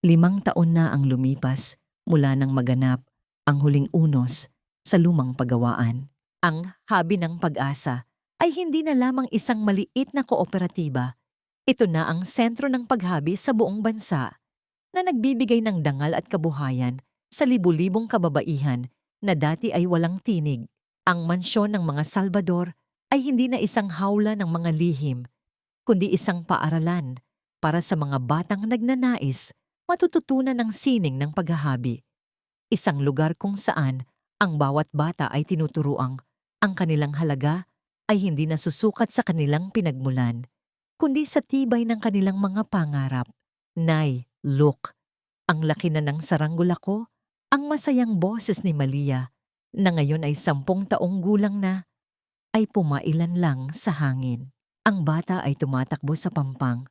5 taon na ang lumipas mula nang maganap ang huling unos sa lumang pagawaan. Ang habi ng pag-asa ay hindi na lamang isang maliit na kooperatiba. Ito na ang sentro ng paghabi sa buong bansa na nagbibigay ng dangal at kabuhayan sa libu-libong kababaihan na dati ay walang tinig. Ang mansyon ng mga Salvador ay hindi na isang hawla ng mga lihim, kundi isang paaralan para sa mga batang nagnanais matututunan ng sining ng paghahabi. Isang lugar kung saan ang bawat bata ay tinuturuang ang kanilang halaga ay hindi nasusukat sa kanilang pinagmulan, kundi sa tibay ng kanilang mga pangarap. Nay, look, ang laki na ng saranggula ko. Ang masayang boses ni Malia, na ngayon ay 10 taong gulang na, ay pumailan lang sa hangin. Ang bata ay tumatakbo sa pampang,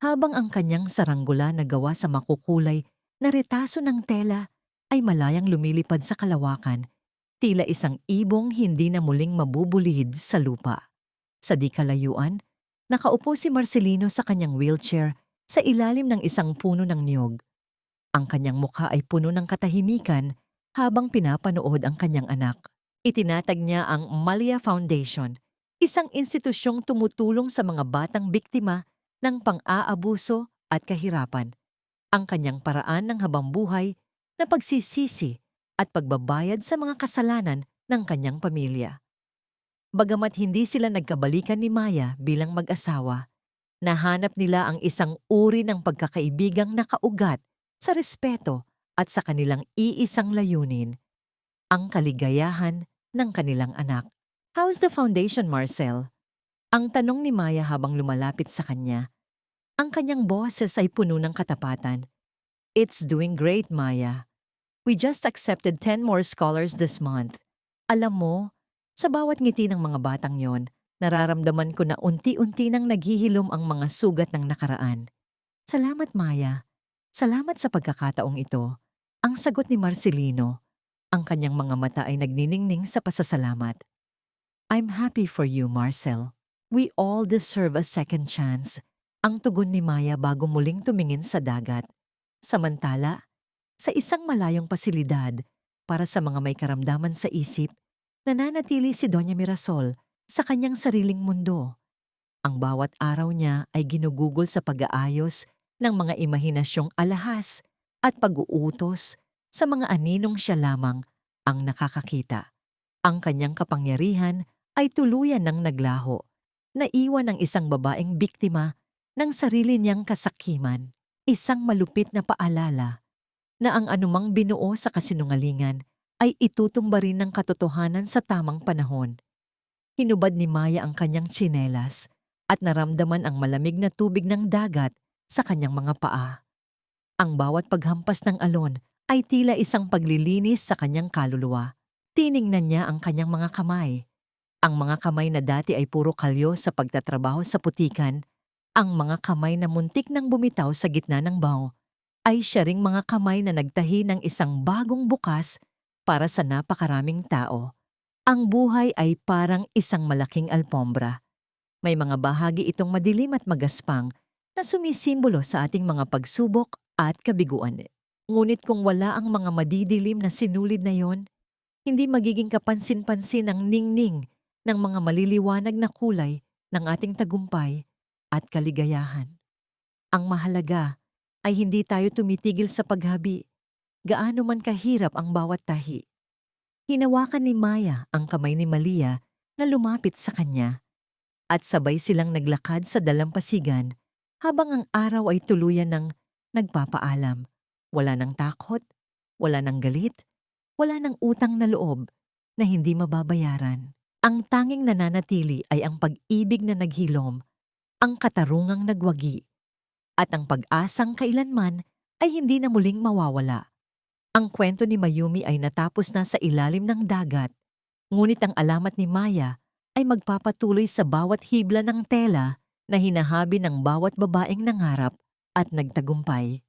habang ang kanyang saranggula na gawa sa makukulay na retaso ng tela ay malayang lumilipad sa kalawakan, tila isang ibong hindi na muling mabubulid sa lupa. Sa di kalayuan, nakaupo si Marcelino sa kanyang wheelchair sa ilalim ng isang puno ng niyog. Ang kanyang mukha ay puno ng katahimikan habang pinapanood ang kanyang anak. Itinatag niya ang Malia Foundation, isang institusyong tumutulong sa mga batang biktima ng pang-aabuso at kahirapan. Ang kanyang paraan ng habambuhay na pagsisisi at pagbabayad sa mga kasalanan ng kanyang pamilya. Bagamat hindi sila nagkabalikan ni Maya bilang mag-asawa, nahanap nila ang isang uri ng pagkakaibigang nakaugat sa respeto at sa kanilang iisang layunin, ang kaligayahan ng kanilang anak. How's the foundation, Marcel? Ang tanong ni Maya habang lumalapit sa kanya. Ang kanyang boses ay puno ng katapatan. It's doing great, Maya. We just accepted 10 more scholars this month. Alam mo, sa bawat ngiti ng mga batang yon, nararamdaman ko na unti-unti nang naghihilom ang mga sugat ng nakaraan. Salamat, Maya. Salamat sa pagkakataong ito. Ang sagot ni Marcelino, ang kanyang mga mata ay nagniningning sa pasasalamat. I'm happy for you, Marcel. We all deserve a second chance. Ang tugon ni Maya bago muling tumingin sa dagat. Samantala, sa isang malayong pasilidad para sa mga may karamdaman sa isip, nananatili si Doña Mirasol sa kanyang sariling mundo. Ang bawat araw niya ay ginugugol sa pag-aayos ng mga imahinasyong alahas at pag-uutos sa mga aninong siya lamang ang nakakakita. Ang kanyang kapangyarihan ay tuluyan ng naglaho, naiwan ng isang babaeng biktima ng sarili niyang kasakiman, isang malupit na paalala na ang anumang binuo sa kasinungalingan ay itutumba rin ng katotohanan sa tamang panahon. Hinubad ni Maya ang kanyang tsinelas at naramdaman ang malamig na tubig ng dagat sa kanyang mga paa. Ang bawat paghampas ng alon ay tila isang paglilinis sa kanyang kaluluwa. Tiningnan niya ang kanyang mga kamay. Ang mga kamay na dati ay puro kalyo sa pagtatrabaho sa putikan, ang mga kamay na muntik nang bumitaw sa gitna ng baw, ay siya ring mga kamay na nagtahi ng isang bagong bukas para sa napakaraming tao. Ang buhay ay parang isang malaking alpombra. May mga bahagi itong madilim at magaspang na sumisimbolo sa ating mga pagsubok at kabiguan. Ngunit kung wala ang mga madidilim na sinulid na yon, hindi magiging kapansin-pansin ang ningning ng mga maliliwanag na kulay ng ating tagumpay at kaligayahan. Ang mahalaga ay hindi tayo tumitigil sa paghabi, gaano man kahirap ang bawat tahi. Hinawakan ni Maya ang kamay ni Malia na lumapit sa kanya at sabay silang naglakad sa dalampasigan habang ang araw ay tuluyan ng nagpapaalam. Wala ng takot, wala ng galit, wala ng utang na loob. na hindi mababayaran. Ang tanging nananatili ay ang pag-ibig na naghilom, ang katarungang nagwagi, at ang pag-asang kailanman ay hindi na muling mawawala. Ang kwento ni Mayumi ay natapos na sa ilalim ng dagat, ngunit ang alamat ni Maya ay magpapatuloy sa bawat hibla ng tela na hinahabi ng bawat babaeng nangarap at nagtagumpay.